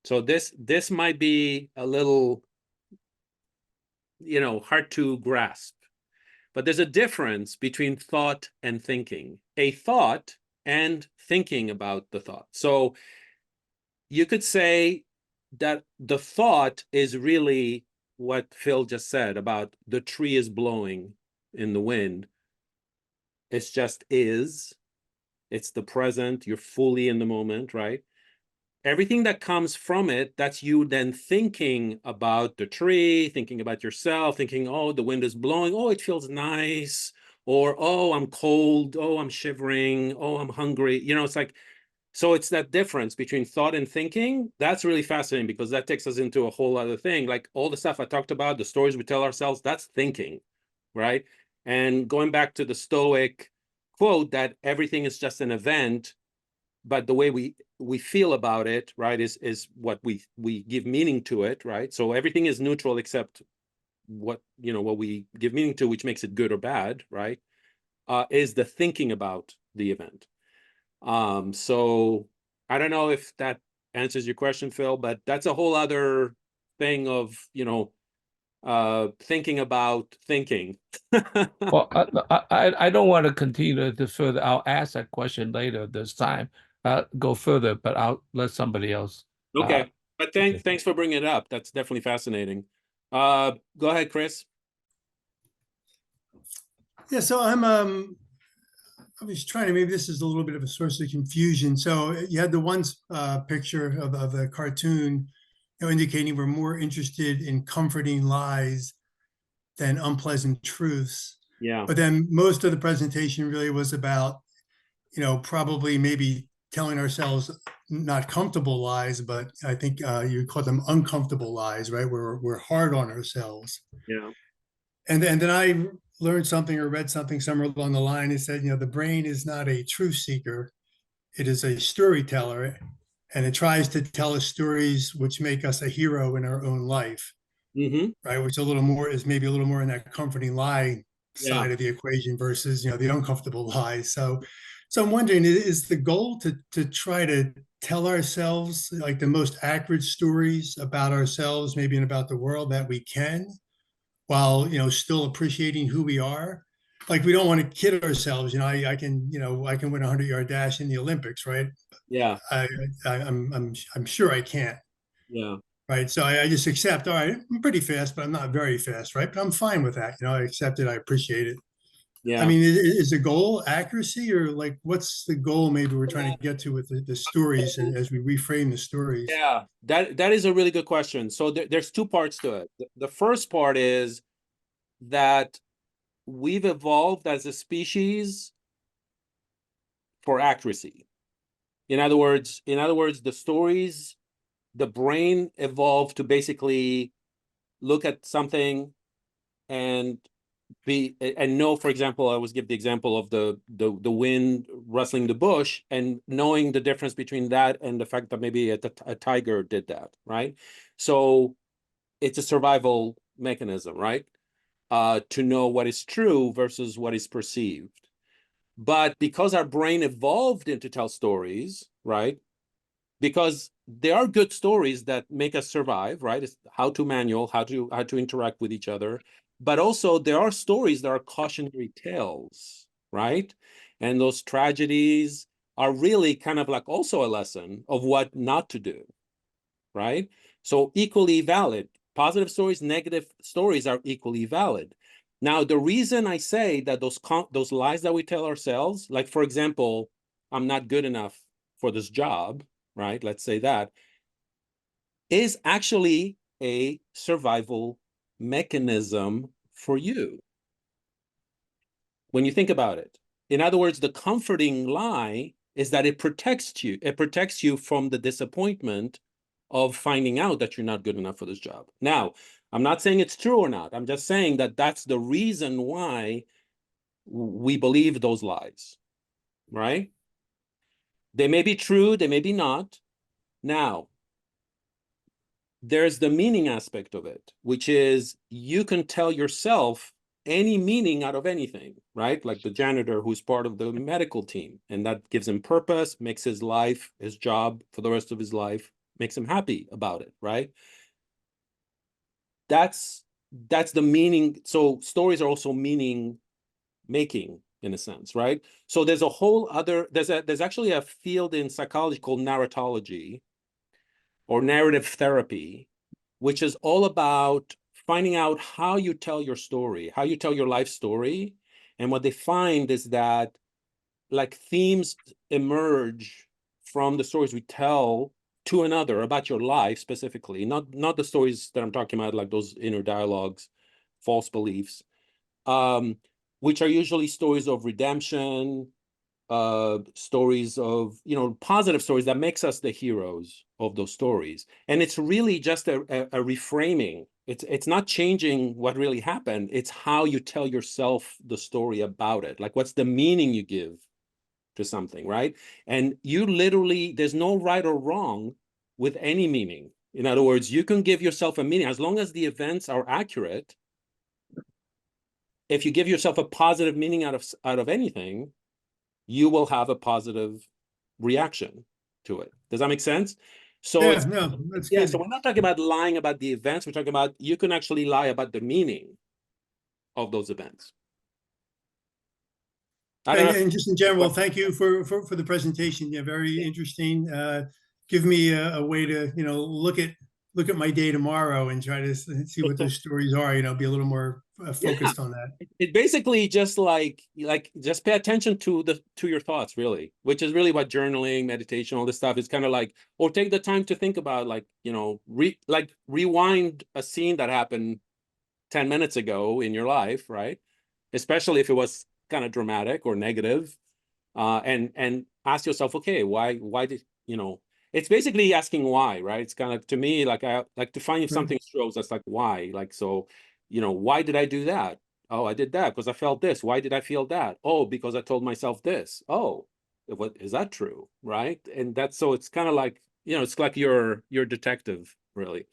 So this might be a little, hard to grasp, but there's a difference between thought and thinking, a thought and thinking about the thought. So you could say that the thought is really what Phil just said about the tree is blowing in the wind. It's just is. It's the present. You're fully in the moment, right? Everything that comes from it, that's you then thinking about the tree, thinking about yourself, thinking, oh, the wind is blowing. Oh, it feels nice. Or, oh, I'm cold. Oh, I'm shivering. Oh, I'm hungry. It's like, so it's that difference between thought and thinking. That's really fascinating because that takes us into a whole other thing. Like all the stuff I talked about, the stories we tell ourselves, that's thinking, right? And going back to the Stoic quote that everything is just an event, but the way we feel about it, right, is what we give meaning to it, right? So everything is neutral except what we give meaning to, which makes it good or bad, right? Is the thinking about the event. So I don't know if that answers your question, Phil, but that's a whole other thing of, thinking about thinking. Well, I don't want to continue to further. I'll ask that question later this time. Go further, but I'll let somebody else. Okay. But thanks for bringing it up. That's definitely fascinating. Go ahead, Chris. Yeah, so I was trying to, maybe this is a little bit of a source of confusion. So you had the one picture of the cartoon, indicating we're more interested in comforting lies than unpleasant truths. Yeah. But then most of the presentation really was about, probably maybe telling ourselves not comfortable lies, but I think you call them uncomfortable lies, right? We're hard on ourselves. Yeah. And then I learned something or read something somewhere along the line. It said, the brain is not a truth seeker. It is a storyteller, and it tries to tell us stories which make us a hero in our own life, right? Which is maybe a little more in that comforting lie side of the equation versus, the uncomfortable lies. So I'm wondering, is the goal to try to tell ourselves like the most accurate stories about ourselves, maybe and about the world that we can, while still appreciating who we are? Like, we don't want to kid ourselves. I can win a 100-yard dash in the Olympics, right? Yeah. I'm sure I can't. Yeah. Right. So I just accept, all right, I'm pretty fast, but I'm not very fast, right? But I'm fine with that. I accept it. I appreciate it. Yeah. I mean, is the goal accuracy, or like what's the goal maybe we're trying to get to with the stories, and as we reframe the stories? Yeah, that is a really good question. So there's two parts to it. The first part is that we've evolved as a species for accuracy. In other words, the stories, the brain evolved to basically look at something and know, for example, I always give the example of the wind rustling the bush and knowing the difference between that and the fact that maybe a tiger did that, right? So it's a survival mechanism, right? To know what is true versus what is perceived. But because our brain evolved into tell stories, right? Because there are good stories that make us survive, right? It's how-to manual, how to interact with each other. But also there are stories that are cautionary tales, right? And those tragedies are really kind of like also a lesson of what not to do, right? So equally valid. Positive stories, negative stories are equally valid. Now, the reason I say that those lies that we tell ourselves, like for example, I'm not good enough for this job, right? Let's say that, is actually a survival mechanism for you. When you think about it. In other words, the comforting lie is that it protects you. It protects you from the disappointment of finding out that you're not good enough for this job. Now, I'm not saying it's true or not. I'm just saying that that's the reason why we believe those lies, right? They may be true, they may be not. Now, there's the meaning aspect of it, which is you can tell yourself any meaning out of anything, right? Like the janitor who's part of the medical team, and that gives him purpose, makes his life, his job for the rest of his life, makes him happy about it, right? That's the meaning. So stories are also meaning making in a sense, right? So there's a whole other, there's actually a field in psychology called narratology or narrative therapy, which is all about finding out how you tell your story, how you tell your life story. And what they find is that like themes emerge from the stories we tell to another about your life specifically, not the stories that I'm talking about, like those inner dialogues, false beliefs, which are usually stories of redemption, stories of, positive stories that makes us the heroes of those stories. And it's really just a reframing. It's not changing what really happened. It's how you tell yourself the story about it. Like, what's the meaning you give to something, right? And you literally, there's no right or wrong with any meaning. In other words, you can give yourself a meaning as long as the events are accurate. If you give yourself a positive meaning out of anything, you will have a positive reaction to it. Does that make sense? So Yeah, it's, no, that's yeah, good. so we're not talking about lying about the events. We're talking about you can actually lie about the meaning of those events. And just in general, thank you for the presentation. Yeah, very interesting. Give me a way to look at my day tomorrow and try to see what those stories are. Be a little more focused on that. It basically just like just pay attention to your thoughts, really, which is really what journaling, meditation, all this stuff is kind of like. Or take the time to think about, like, rewind a scene that happened 10 minutes ago in your life, right? Especially if it was kind of dramatic or negative, and ask yourself, okay, why did it's basically asking why, right? It's kind of, to me, like, I like to find if something's true, that's like why, like, so why did I do that? Oh, I did that because I felt this. Why did I feel that? Oh, because I told myself this. Oh, what is that true, right? And that's, so it's kind of like, it's like your detective, really.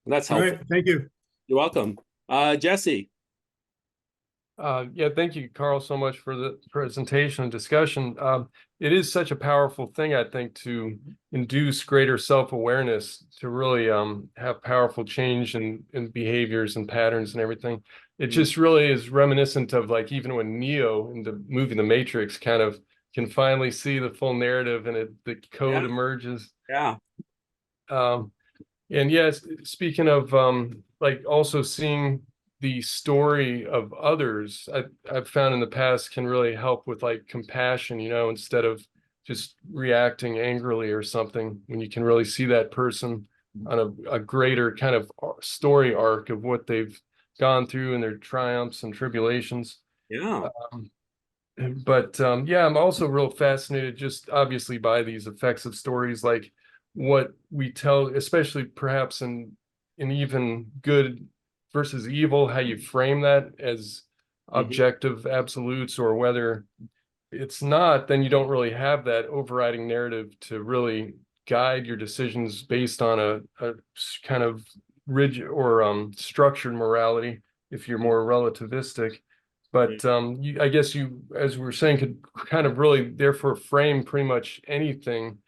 That's helpful. All right, thank you. You're welcome. Jesse. Yeah, thank you, Carl, so much for the presentation and discussion. It is such a powerful thing, I think, to induce greater self-awareness, to really have powerful change in behaviors and patterns and everything. It just really is reminiscent of, like, even when Neo in the movie The Matrix kind of can finally see the full narrative and the code emerges. Yeah. And yes, speaking of like also seeing the story of others, I've found in the past can really help with like compassion, you know, instead of just reacting angrily or something, when you can really see that person on a greater kind of story arc of what they've gone through and their triumphs and tribulations. Yeah. But yeah, I'm also real fascinated just obviously by these effects of stories, like what we tell, especially perhaps in even good versus evil, how you frame that as objective absolutes, or whether it's not, then you don't really have that overriding narrative to really guide your decisions based on a kind of rigid or structured morality if you're more relativistic. But I guess you, as we were saying, could kind of really therefore frame pretty much anything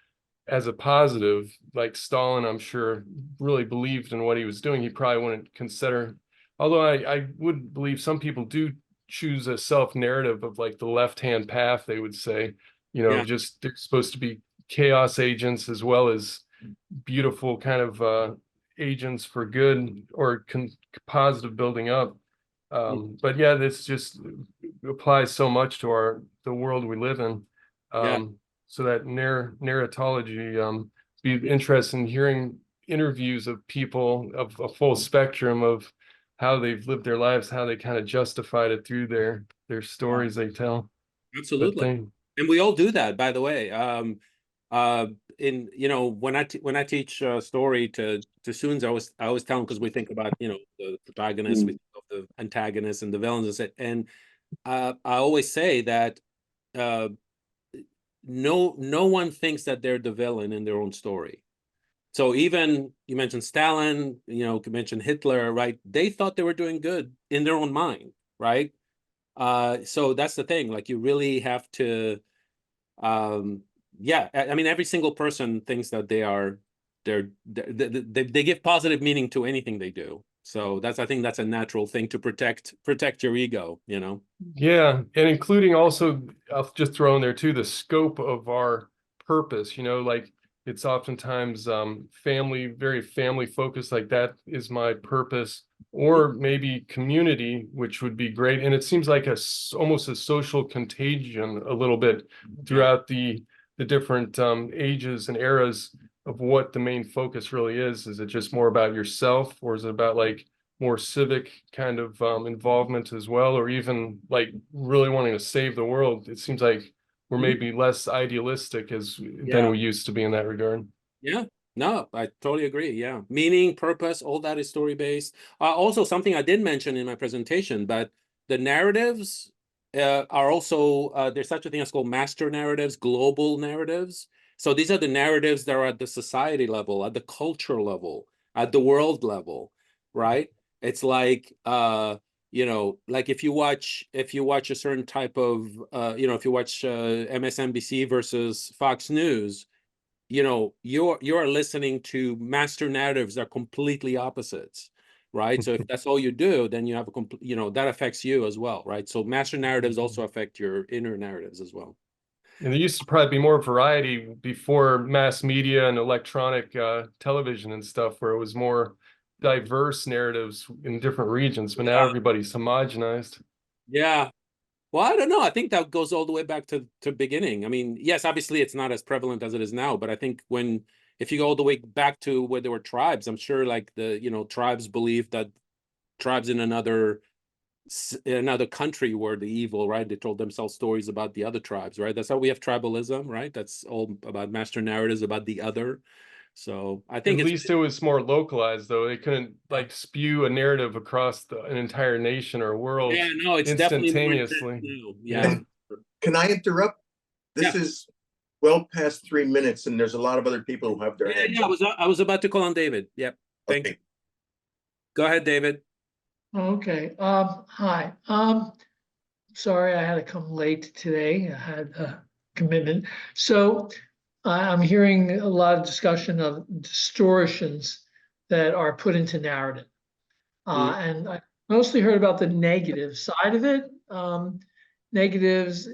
as a positive. Like Stalin, I'm sure, really believed in what he was doing. He probably wouldn't consider, although I would believe some people do choose a self-narrative of like the left-hand path, they would say, you know, just they're supposed to be chaos agents as well as beautiful kind of agents for good or positive building up. But yeah, this just applies so much to the world we live in. So that narratology, be interested in hearing interviews of people of a full spectrum of how they've lived their lives, how they kind of justified it through their stories they tell. Absolutely. And we all do that, by the way. In, you know, when I teach story to students, I always tell them, because we think about, you know, the protagonist, we think of the antagonist and the villains, and I always say that no one thinks that they're the villain in their own story. So even you mentioned Stalin, you know, you mentioned Hitler, right? They thought they were doing good in their own mind, right? So that's the thing. Like, you really have to, yeah. I mean, every single person thinks that they give positive meaning to anything they do. So I think that's a natural thing to protect your ego, you know? Yeah, and including also, I'll just throw in there too, the scope of our purpose, you know, like it's oftentimes very family focused, like that is my purpose, or maybe community, which would be great. And it seems like almost a social contagion a little bit throughout the different ages and eras of what the main focus really is. Is it just more about yourself, or is it about like more civic kind of involvement as well, or even like really wanting to save the world? It seems like we're maybe less idealistic than we used to be in that regard. Yeah, no, I totally agree. Yeah, meaning, purpose, all that is story based. Also, something I did mention in my presentation, but the narratives are also there's such a thing as called master narratives, global narratives. So these are the narratives that are at the society level, at the culture level, at the world level, right? It's like you know, like if you watch a certain type of you know, if you watch MSNBC versus Fox News, you know, you're listening to master narratives that are completely opposites, right? So if that's all you do, then you have a complete, you know, that affects you as well, right? So master narratives also affect your inner narratives as well. And there used to probably be more variety before mass media and electronic television and stuff, where it was more diverse narratives in different regions, but now everybody's homogenized. Yeah. Well, I don't know. I think that goes all the way back to beginning. I mean, yes, obviously it's not as prevalent as it is now, but I think if you go all the way back to where there were tribes, I'm sure like you know, tribes believed that tribes in another country were the evil, right? They told themselves stories about the other tribes, right? That's how we have tribalism, right? That's all about master narratives about the other. So I think at least it was more localized, though. They couldn't like spew a narrative across an entire nation or world. Yeah, no, it's instantaneously. Yeah. Can I interrupt? This is well past 3 minutes, and there's a lot of other people who have their hands up. I was about to call on David. Yep. Thank you. Go ahead, David. Okay. Hi. Sorry, I had to come late today. I had a commitment. So I'm hearing a lot of discussion of distortions that are put into narrative. And I mostly heard about the negative side of it. negatives,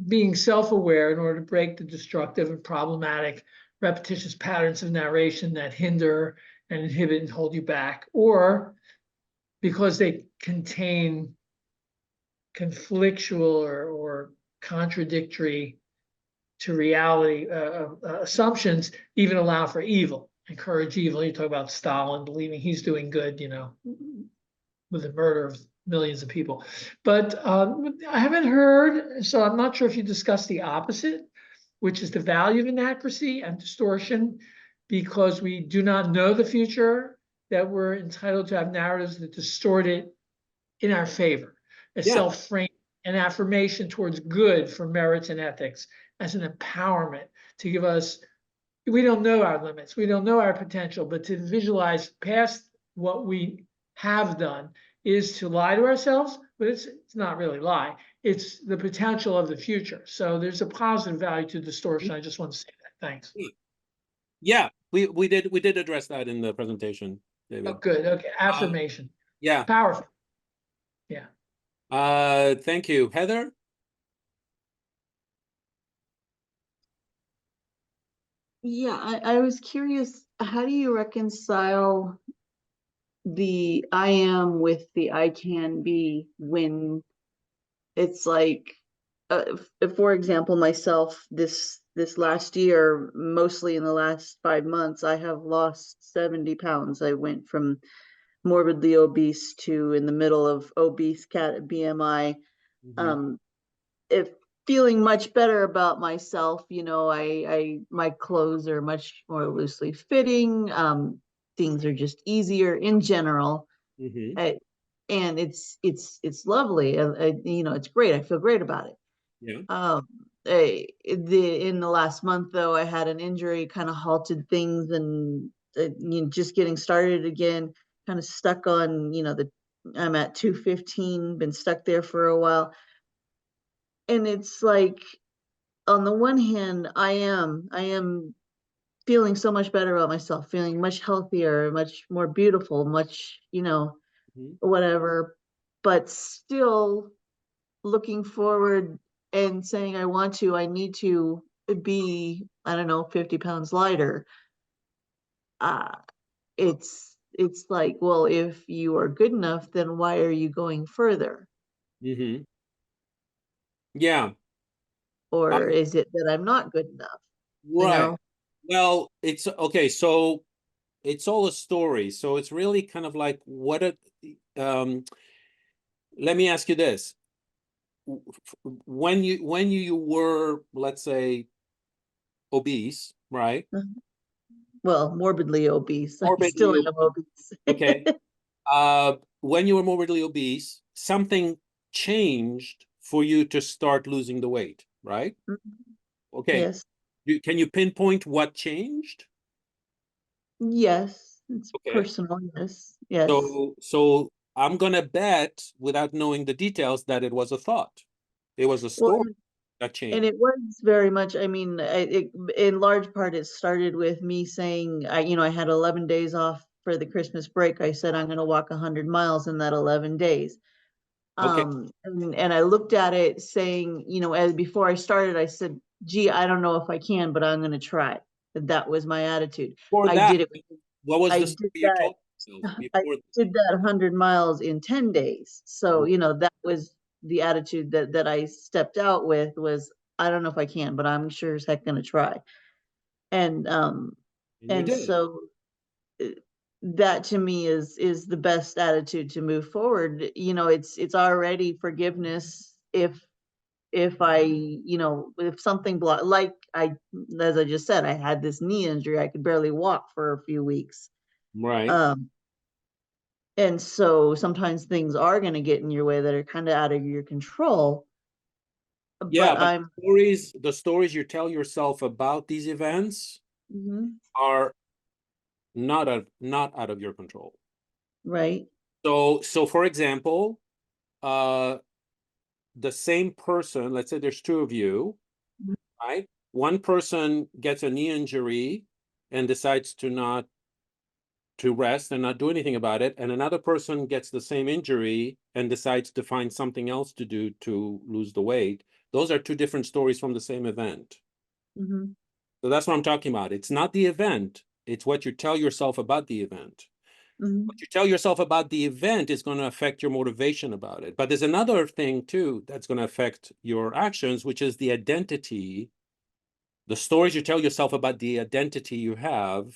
being self-aware in order to break the destructive and problematic repetitious patterns of narration that hinder and inhibit and hold you back, or because they contain conflictual or contradictory to reality assumptions, even allow for evil, encourage evil. You talk about Stalin believing he's doing good, with the murder of millions of people. But I haven't heard, so I'm not sure if you discussed the opposite, which is the value of inaccuracy and distortion, because we do not know the future, that we're entitled to have narratives that distort it in our favor, a self-frame, an affirmation towards good for merits and ethics, as an empowerment to give us, we don't know our limits, we don't know our potential, but to visualize past what we have done is to lie to ourselves, but it's not really lie. It's the potential of the future. So there's a positive value to distortion. I just want to say that. Thanks. Yeah, we did address that in the presentation, David. Oh, good. Okay. Affirmation. Yeah. Powerful. Yeah. Thank you. Heather? Yeah, I was curious, how do you reconcile the I am with the I can be when it's like, for example, myself, this last year, mostly in the last 5 months, I have lost 70 pounds. I went from morbidly obese to in the middle of obese cat BMI. If feeling much better about myself, my clothes are much more loosely fitting. Things are just easier in general. And it's lovely. It's great. I feel great about it. Yeah. In the last month though, I had an injury, kind of halted things, and just getting started again, kind of stuck on, I'm at 215, been stuck there for a while. And it's like, on the one hand, I am feeling so much better about myself, feeling much healthier, much more beautiful, much, whatever, but still looking forward and saying, I need to be, I don't know, 50 pounds lighter. It's like, well, if you are good enough, then why are you going further? Yeah. Or is it that I'm not good enough? Right. Well, it's okay. So it's all a story. So it's really kind of like let me ask you this. When you were, let's say, obese, right? Well, morbidly obese. I still am obese. Okay. When you were morbidly obese, something changed for you to start losing the weight, right? Okay. Yes. Can you pinpoint what changed? Yes, it's personal. Yes. So I'm gonna bet, without knowing the details, that it was a thought. It was a story that changed. And it was very much, in large part, it started with me saying, I had 11 days off for the Christmas break. I said, I'm going to walk 100 miles in that 11 days. And I looked at it saying, as before I started, I said, gee, I don't know if I can, but I'm going to try. That was my attitude. I did it. What was the story you told yourself before? I did that 100 miles in 10 days. So, that was the attitude that I stepped out with, was, I don't know if I can, but I'm sure as heck going to try. And so that to me is the best attitude to move forward. It's already forgiveness if I, if something as I just said, I had this knee injury, I could barely walk for a few weeks. Right. And so sometimes things are going to get in your way that are kind of out of your control. Yeah, but the stories you tell yourself about these events are not out of your control. Right. So for example, the same person, let's say there's two of you, right? One person gets a knee injury and decides to not rest and not do anything about it, and another person gets the same injury and decides to find something else to do to lose the weight. Those are two different stories from the same event. Mm-hmm. So that's what I'm talking about. It's not the event, it's what you tell yourself about the event. Mm-hmm. What you tell yourself about the event is going to affect your motivation about it. But there's another thing too that's going to affect your actions, which is the identity, the stories you tell yourself about the identity you have,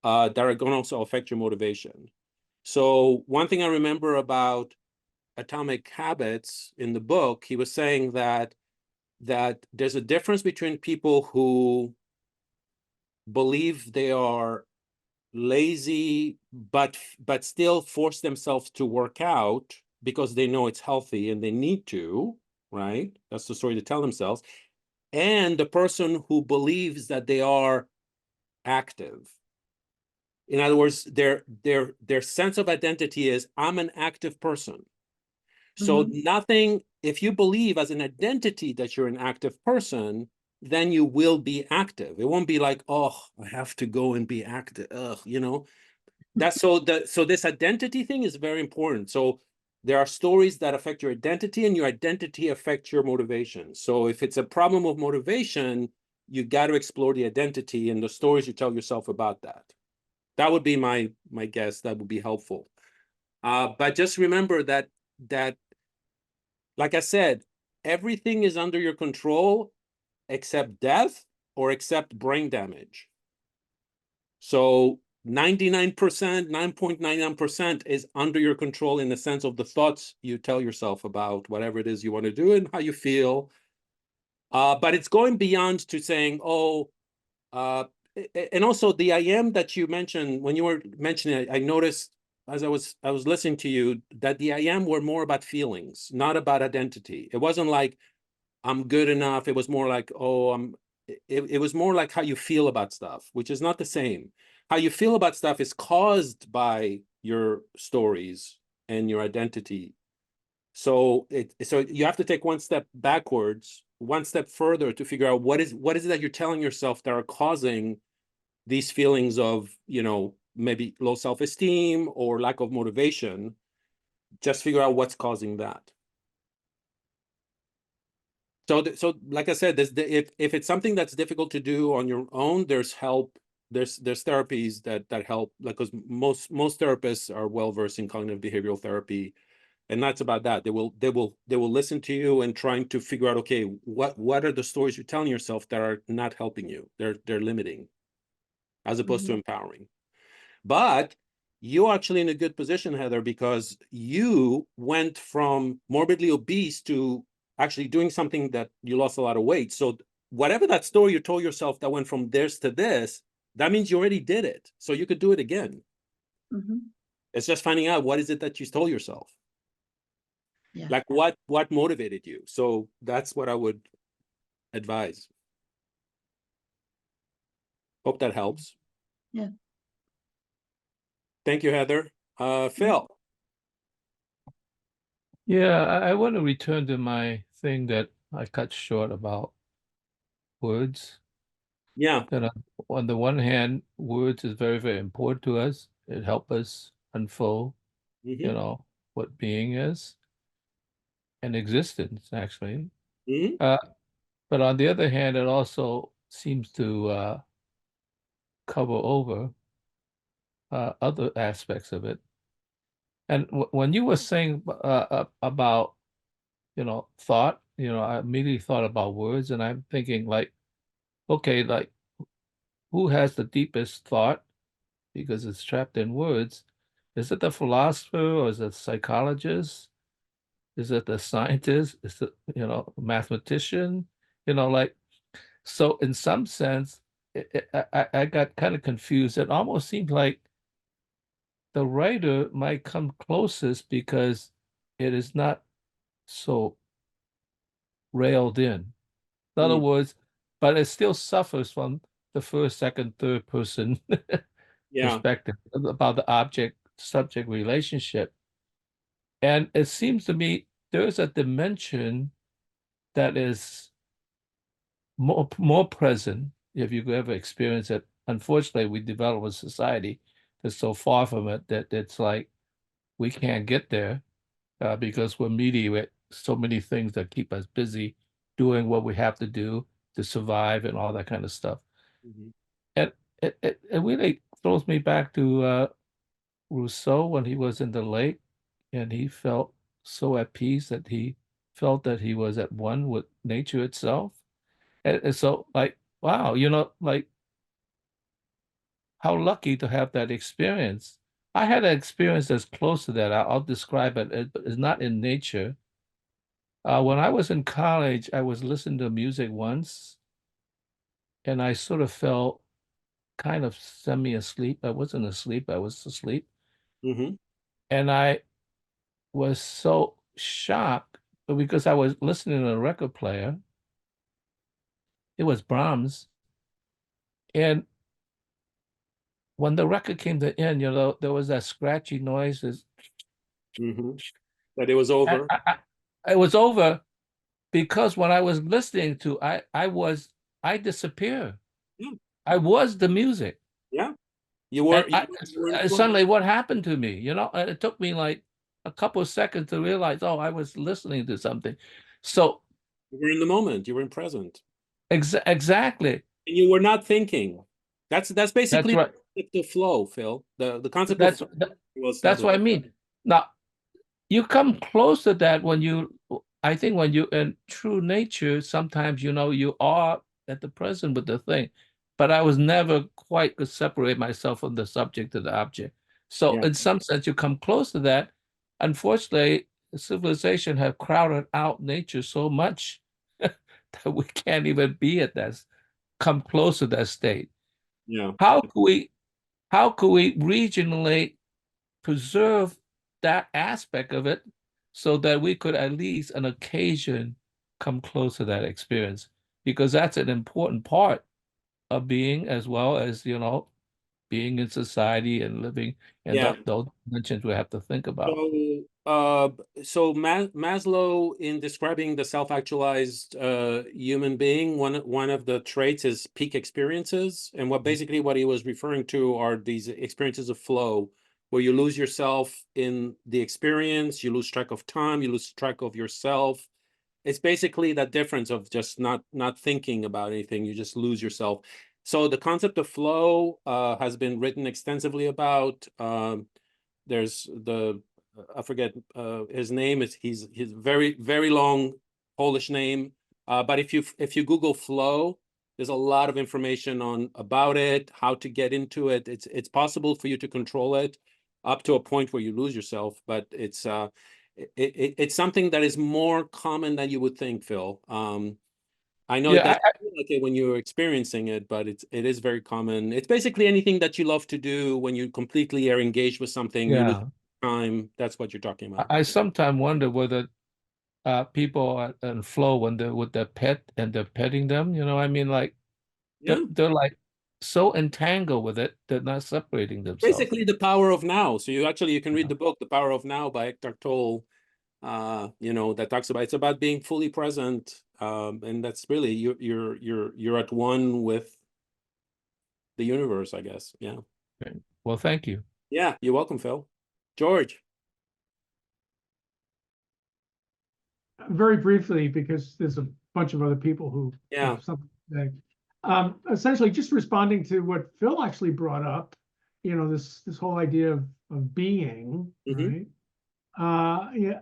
that are going to also affect your motivation. So one thing I remember about Atomic Habits in the book, he was saying that there's a difference between people who believe they are lazy but still force themselves to work out because they know it's healthy and they need to, right? That's the story to tell themselves. And the person who believes that they are active. In other words, their sense of identity is, I'm an active person. So nothing, if you believe as an identity that you're an active person, then you will be active. It won't be like, oh, I have to go and be active. You know, that's so this identity thing is very important. So there are stories that affect your identity, and your identity affects your motivation. So if it's a problem of motivation, you got to explore the identity and the stories you tell yourself about that. That would be my guess. That would be helpful. But just remember that like I said, everything is under your control except death or except brain damage. So 99%, 9.99% is under your control in the sense of the thoughts you tell yourself about whatever it is you want to do and how you feel. But it's going beyond to saying, oh, and also the I am that you mentioned when you were mentioning it, I noticed as I was listening to you that the I am were more about feelings, not about identity. It wasn't like I'm good enough. It was more like, oh, it was more like how you feel about stuff, which is not the same. How you feel about stuff is caused by your stories and your identity. So you have to take one step backwards, one step further to figure out what is it that you're telling yourself that are causing these feelings of, you know, maybe low self-esteem or lack of motivation. Just figure out what's causing that. So like I said, if it's something that's difficult to do on your own, there's help. There's therapies that help, like, because most therapists are well versed in cognitive behavioral therapy, and that's about that. They will listen to you and trying to figure out, okay, what are the stories you're telling yourself that are not helping you? They're limiting, as opposed to empowering. But you're actually in a good position, Heather, because you went from morbidly obese to actually doing something that you lost a lot of weight. So whatever that story you told yourself that went from this to this, that means you already did it. So you could do it again. It's just finding out what is it that you told yourself. Yeah. Like what motivated you. So that's what I would advise. Hope that helps. Yeah. Thank you, Heather. Phil. Yeah, I want to return to my thing that I cut short about words. Yeah. That on the one hand, words is very, very important to us. It helps us unfold, you know, what being is and existence, actually. But on the other hand, it also seems to cover over other aspects of it. And when you were saying about, you know, thought, you know, I immediately thought about words, and I'm thinking like, okay, like who has the deepest thought because it's trapped in words? Is it the philosopher or is it the psychologist? Is it the scientist? Is it, you know, mathematician? You know, like, so in some sense, I got kind of confused. It almost seemed like the writer might come closest because it is not so railed in. In other words, but it still suffers from the first, second, third person perspective about the object-subject relationship. And it seems to me there's a dimension that is more present if you ever experience it. Unfortunately, we develop a society that's so far from it that it's like we can't get there because we're meeting with so many things that keep us busy doing what we have to do to survive and all that kind of stuff. And it really throws me back to Rousseau when he was in the lake and he felt so at peace that he felt that he was at one with nature itself. And so like, wow, like how lucky to have that experience. I had an experience that's close to that. I'll describe it. It's not in nature. When I was in college, I was listening to music once, and I sort of felt kind of semi-asleep. I wasn't asleep, I was asleep. And I was so shocked because I was listening to a record player. It was Brahms. And when the record came to end, there was that scratchy noise. That it was over. It was over because when I was listening to, I disappeared. I was the music. Yeah, you were. Suddenly, what happened to me? And it took me like a couple of seconds to realize, oh, I was listening to something. So you were in the moment. You were in present. Exactly. And you were not thinking. That's basically right. the flow, Phil. The concept That's that's what I mean. Now, you come close to that I think when you in true nature, sometimes you are at the present with the thing, but I was never quite could separate myself from the subject to the object. So in some sense, you come close to that. Unfortunately, civilization have crowded out nature so much that we can't even be at that, come close to that state. Yeah. How could we regionally preserve that aspect of it so that we could at least on occasion come close to that experience? Because that's an important part of being, as well as being in society and living, and those dimensions we have to think about. So Maslow, in describing the self-actualized human being, one of the traits is peak experiences, and what he was referring to are these experiences of flow, where you lose yourself in the experience, you lose track of time, you lose track of yourself. It's basically that difference of just not thinking about anything, you just lose yourself. So the concept of flow has been written extensively about. There's I forget his name. He's very, very long Polish name. But if you Google flow, there's a lot of information about it, how to get into it. It's possible for you to control it up to a point where you lose yourself, but it's something that is more common than you would think, Phil. I know it doesn't feel like it when you're experiencing it, but it is very common. It's basically anything that you love to do when you completely are engaged with something. You lose time. That's what you're talking about. I sometimes wonder whether people are in flow when they're with their pet and they're petting them. I mean, like they're like so entangled with it, they're not separating themselves. Basically, the power of now. So you can read the book, The Power of Now by Eckhart Tolle. That talks about, it's about being fully present, and that's really you're at one with the universe, I guess. Yeah. Okay. Well, thank you. Yeah, you're welcome, Phil. George. Very briefly, because there's a bunch of other people who have something to say. Essentially, just responding to what Phil actually brought up, this whole idea of being, right?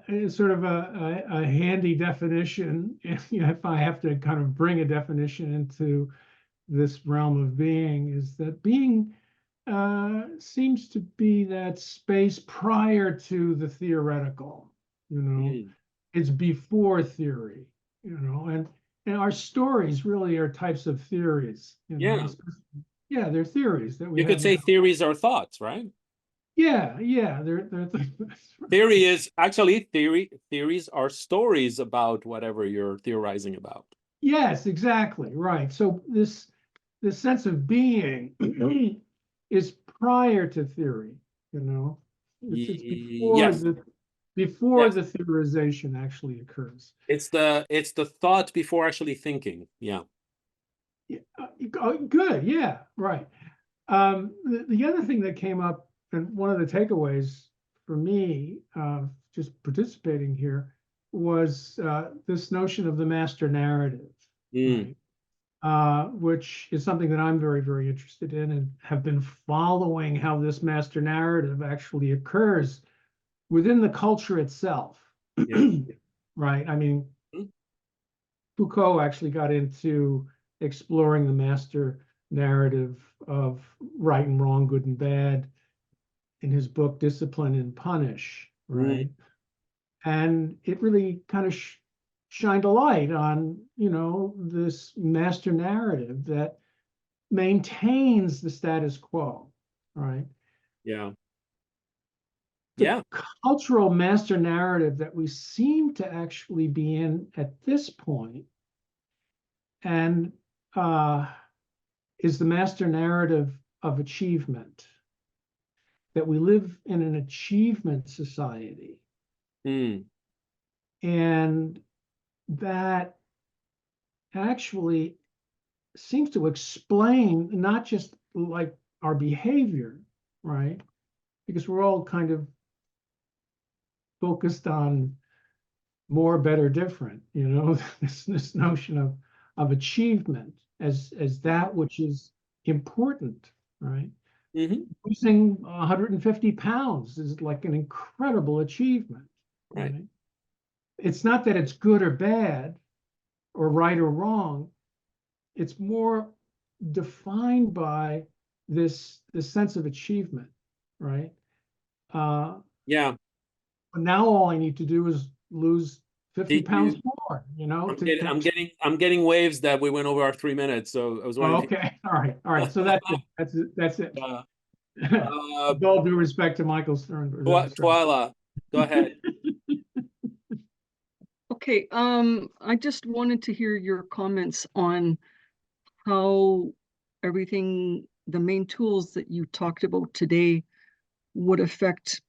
It's sort of a handy definition. If I have to kind of bring a definition into this realm of being, is that being seems to be that space prior to the theoretical. It's before theory. And our stories really are types of theories. Yeah, they're theories that we. You could say theories are thoughts, right? Yeah, they're theory is actually theories are stories about whatever you're theorizing about. Yes, exactly, right. So this sense of being is prior to theory, it's before the theorization actually occurs. It's the thought before actually thinking. Yeah. Good. Yeah. Right. The other thing that came up and one of the takeaways for me, just participating here, was this notion of the master narrative, right? Which is something that I'm very, very interested in, and have been following how this master narrative actually occurs within the culture itself. Right? I mean, Foucault actually got into exploring the master narrative of right and wrong, good and bad, in his book Discipline and Punish, right? And it really kind of shined a light on, you know, this master narrative that maintains the status quo, right? Yeah. The cultural master narrative that we seem to actually be in at this point, and is the master narrative of achievement, that we live in an achievement society. And that actually seems to explain not just like our behavior, right? Because we're all kind of focused on more, better, different, you know, this notion of achievement as that which is important, right? Losing 150 pounds is like an incredible achievement, right? It's not that it's good or bad or right or wrong. It's more defined by this sense of achievement, right? Yeah. But now all I need to do is lose 50 pounds more, you know? I'm getting waves that we went over our 3 minutes, so I was wondering. Okay, all right. So that's it. That's it. With all due respect to Michael Stern. Twyla, go ahead. Okay, I just wanted to hear your comments on how everything, the main tools that you talked about today would affect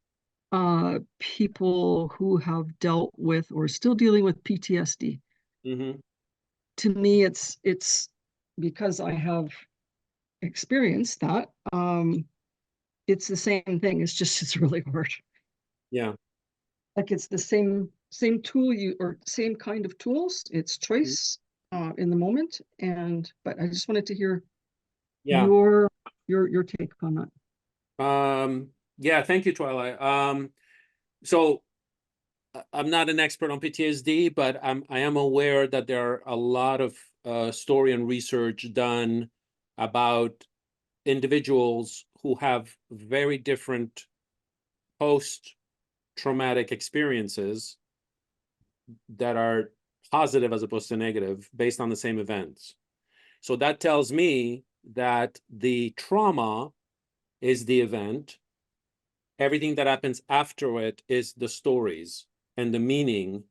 people who have dealt with or still dealing with PTSD. To me, it's because I have experienced that. It's the same thing. It's really hard. Yeah. Like it's the same tool or same kind of tools. It's choice in the moment. But I just wanted to hear your take on that. Yeah, thank you, Twilight. So I'm not an expert on PTSD, but I am aware that there are a lot of story and research done about individuals who have very different post-traumatic experiences that are positive as opposed to negative based on the same events. So that tells me that the trauma is the event. Everything that happens after it is the stories and the meaning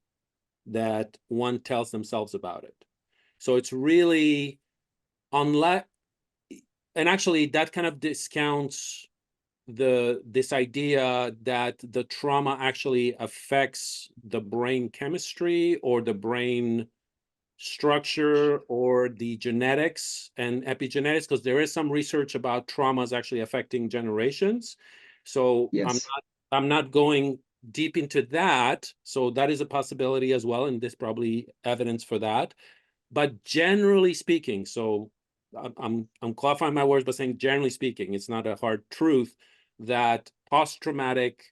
that one tells themselves about it. So it's really, unless, and actually that kind of discounts this idea that the trauma actually affects the brain chemistry or the brain structure or the genetics and epigenetics, because there is some research about traumas actually affecting generations. So I'm not going deep into that. So that is a possibility as well, and there's probably evidence for that. But generally speaking, so I'm qualifying my words by saying generally speaking, it's not a hard truth that post-traumatic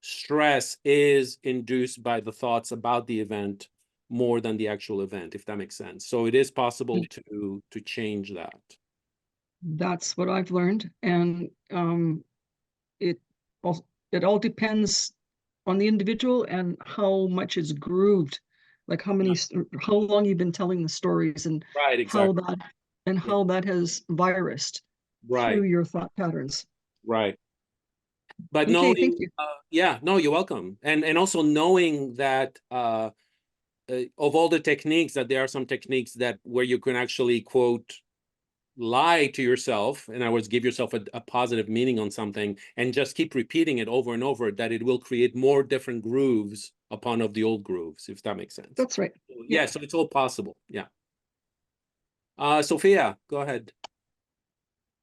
stress is induced by the thoughts about the event more than the actual event, if that makes sense. So it is possible to change that. That's what I've learned, and it all depends on the individual and how much it's grooved, like how long you've been telling the stories, and how that has virused through your thought patterns. Right. But okay, knowing, thank you. No, you're welcome. And also knowing that of all the techniques, that there are some techniques that where you can actually, quote, lie to yourself, in other words, give yourself a positive meaning on something and just keep repeating it over and over, that it will create more different grooves upon of the old grooves, if that makes sense. That's right. Yeah, so it's all possible. Yeah. Sophia, go ahead.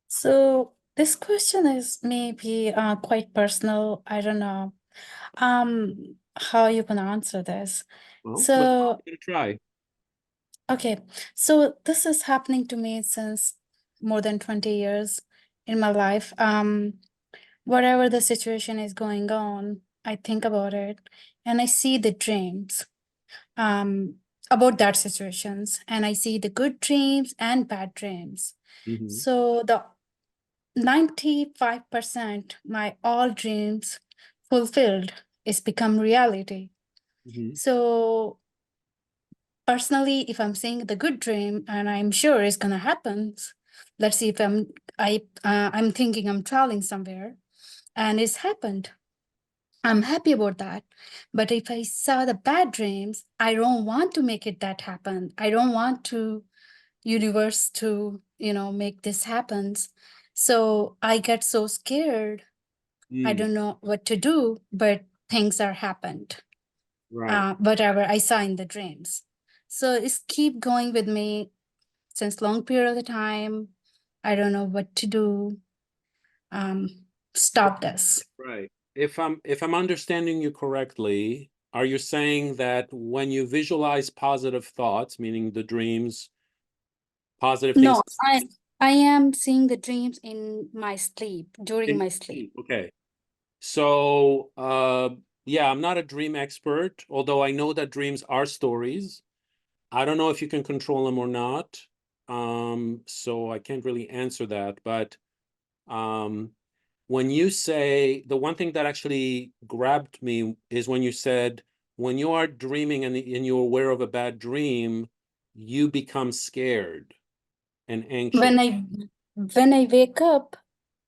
So This question is maybe quite personal. I don't know how you can answer this. Well, So, let's try. okay, so this is happening to me since more than 20 years in my life. Whatever the situation is going on, I think about it and I see the dreams about that situations, and I see the good dreams and bad dreams. So the 95% my all dreams fulfilled is become reality. So personally, if I'm seeing the good dream and I'm sure it's gonna happen, let's see if I'm thinking I'm traveling somewhere and it's happened, I'm happy about that. But if I saw the bad dreams, I don't want to make it that happen. I don't want to universe to, make this happen. So I get so scared. I don't know what to do, but things are happened. Right. Whatever I saw in the dreams. So it's keep going with me since long period of time. I don't know what to do. Stop this. Right. If I'm understanding you correctly, are you saying that when you visualize positive thoughts, meaning the dreams, positive things? No, I am seeing the dreams in my sleep, during In my sleep. Okay. So, yeah, I'm not a dream expert, although I know that dreams are stories. I don't know if you can control them or not. So I can't really answer that. But when you say, the one thing that actually grabbed me is when you said, when you are dreaming and you're aware of a bad dream, you become scared and anxious. When I wake up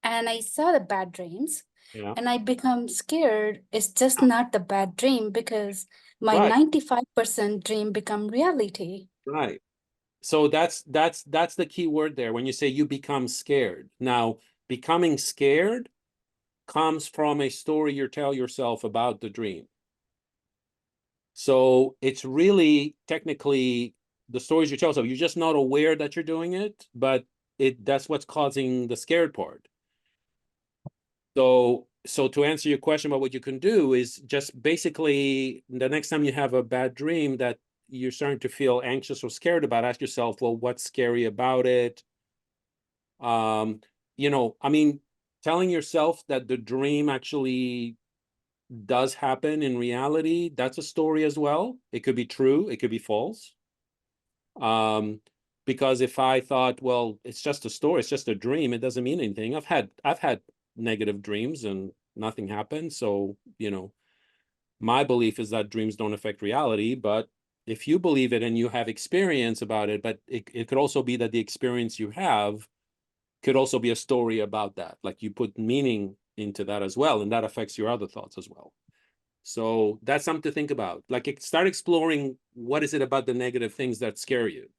and I saw the bad dreams, Yeah. and I become scared, it's just not the bad dream because my Right. 95% dream become reality. Right. So that's the key word there when you say you become scared. Now, becoming scared comes from a story you tell yourself about the dream. So it's really technically the stories you tell yourself. You're just not aware that you're doing it, but that's what's causing the scared part. So to answer your question about what you can do is just basically the next time you have a bad dream that you're starting to feel anxious or scared about, ask yourself, well, what's scary about it? I mean, telling yourself that the dream actually does happen in reality, that's a story as well. It could be true, it could be false. Because if I thought, well, it's just a story, it's just a dream, it doesn't mean anything. I've had negative dreams and nothing happened. So, my belief is that dreams don't affect reality, but if you believe it and you have experience about it, but it could also be that the experience you have could also be a story about that. Like you put meaning into that as well, and that affects your other thoughts as well. So that's something to think about. Like start exploring what is it about the negative things that scare you.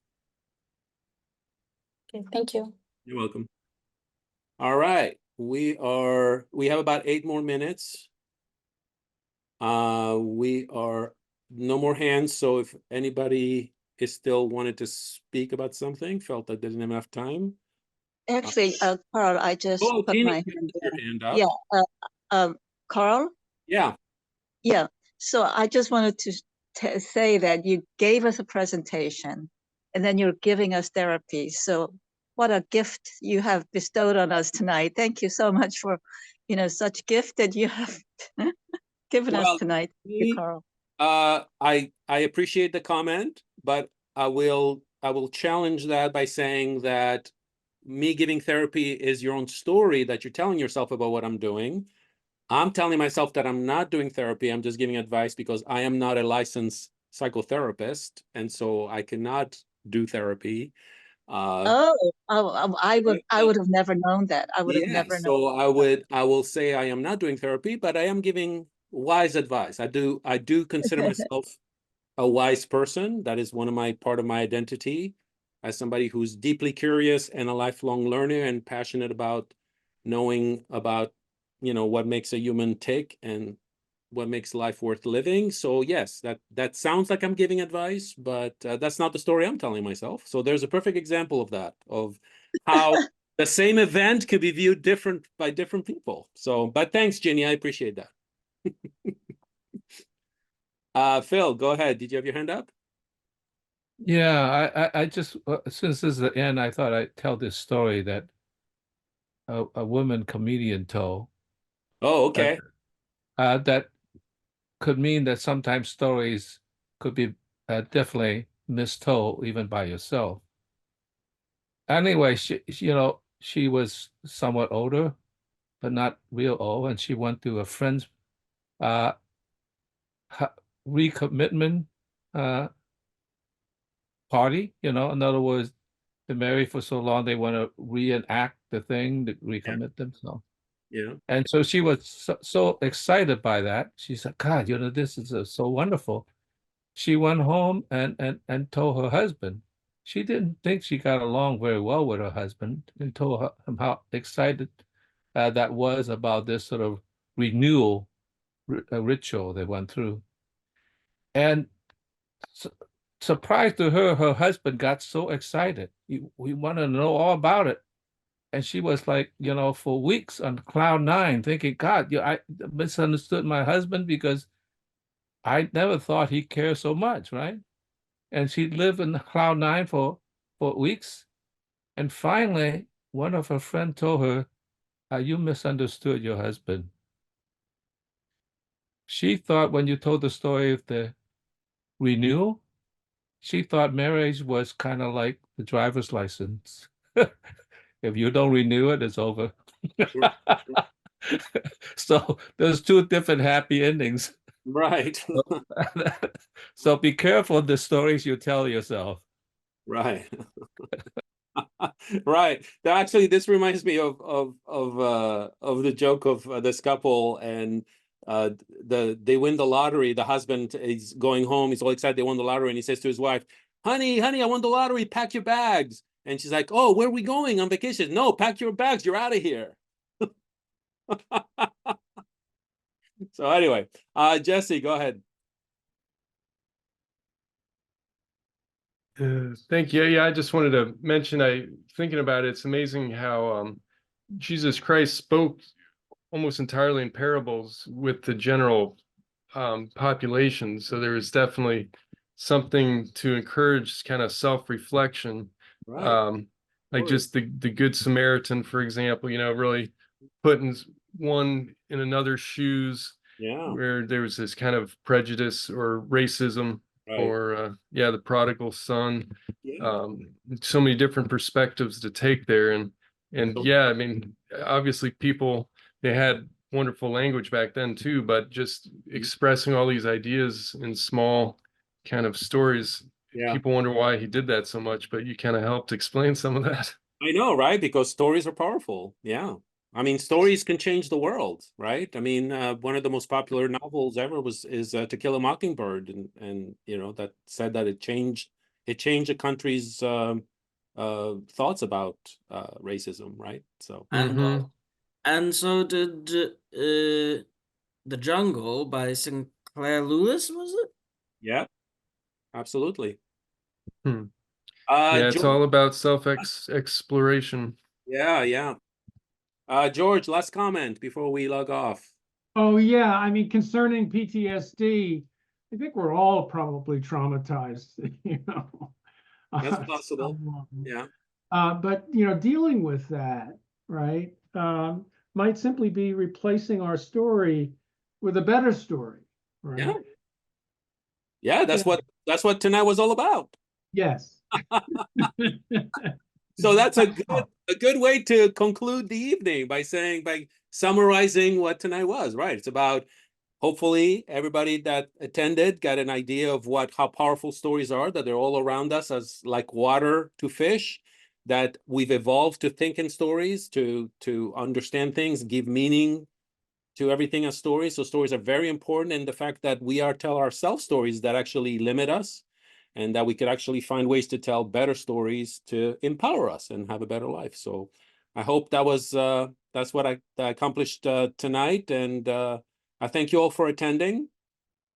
Okay, thank you. You're welcome. All right. We have about 8 more minutes. We are no more hands. So if anybody is still wanted to speak about something, felt that didn't have enough time. Actually, Carl, I just put Tina, my hand your down. hand up. Yeah, Carl? Yeah. Yeah, so I just wanted to say that you gave us a presentation and then you're giving us therapy. So what a gift you have bestowed on us tonight. Thank you so much for, such gift that you have given us tonight. Thank you, Carl. I appreciate the comment, but I will challenge that by saying that me giving therapy is your own story that you're telling yourself about what I'm doing. I'm telling myself that I'm not doing therapy. I'm just giving advice because I am not a licensed psychotherapist, and so I cannot do therapy. I would have never known that. I would have never known. So I will say I am not doing therapy, but I am giving wise advice. I do consider myself a wise person. That is part of my identity as somebody who's deeply curious and a lifelong learner and passionate about knowing about, what makes a human tick and what makes life worth living. So yes, that sounds like I'm giving advice, but that's not the story I'm telling myself. So there's a perfect example of that, of how the same event could be viewed different by different people. So, but thanks, Ginny. I appreciate that. Phil, go ahead. Did you have your hand up? Yeah, I just since this is the end, I thought I'd tell this story that a woman comedian told. Oh, okay. That could mean that sometimes stories could be definitely mistold even by yourself. Anyway, she was somewhat older, but not real old, and she went to a friend's uh recommitment party. In other words, been married for so long they want to reenact the thing to recommit themselves. Yeah. And so she was so excited by that. She said, God, this is so wonderful. She went home and told her husband. She didn't think she got along very well with her husband, and told him how excited that was about this sort of renewal ritual they went through. And surprised to her husband got so excited. We wanted to know all about it. And she was like, for weeks on cloud nine, thinking, God, I misunderstood my husband because I never thought he cared so much, right? And she lived in cloud nine for weeks. And finally, one of her friends told her, you misunderstood your husband. She thought when you told the story of the renewal, she thought marriage was kind of like the driver's license. If you don't renew it, it's over. So there's two different happy endings. Right. So be careful of the stories you tell yourself. Right. Right. Actually, this reminds me of the joke of this couple, and they win the lottery. The husband is going home. He's all excited they won the lottery, and he says to his wife, honey, I won the lottery. Pack your bags. And she's like, oh, where are we going on vacation? No, pack your bags. You're out of here. So anyway, Jesse, go ahead. Thank you. Yeah, I just wanted to mention, thinking about it, it's amazing how Jesus Christ spoke almost entirely in parables with the general population. So there was definitely something to encourage kind of self-reflection. Right. Like just the Good Samaritan, for example, really putting one in another's shoes, where there was this kind of prejudice or racism. Right. Or the prodigal son. So many different perspectives to take there, and yeah, I mean, obviously people, they had wonderful language back then too, but just expressing all these ideas in small kind of stories. People wonder why he did that so much, but you kind of helped explain some of that. I know, right? Because stories are powerful. Yeah. I mean, stories can change the world, right? I mean, one of the most popular novels ever is To Kill a Mockingbird, and that said that it changed a country's thoughts about racism, right? So and so did The Jungle by Sinclair Lewis, was it? Yeah, absolutely. Yeah, it's all about self-exploration. Yeah. George, last comment before we log off. Oh, yeah. I mean, concerning PTSD, I think we're all probably traumatized, That's possible. Yeah. But, dealing with that, right, might simply be replacing our story with a better story, right? Yeah, that's what tonight was all about. Yes. So that's a good way to conclude the evening by summarizing what tonight was, right? It's about, hopefully everybody that attended got an idea of how powerful stories are, that they're all around us as like water to fish, that we've evolved to think in stories, to understand things, give meaning to everything as stories. So stories are very important, and the fact that we tell ourselves stories that actually limit us, and that we could actually find ways to tell better stories to empower us and have a better life. So I hope that's what I accomplished tonight, and I thank you all for attending,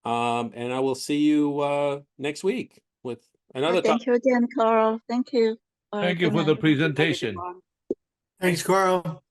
and I will see you next week with another topic. Thank you again, Carl. Thank you. Thank you for the presentation. Thanks, Carl.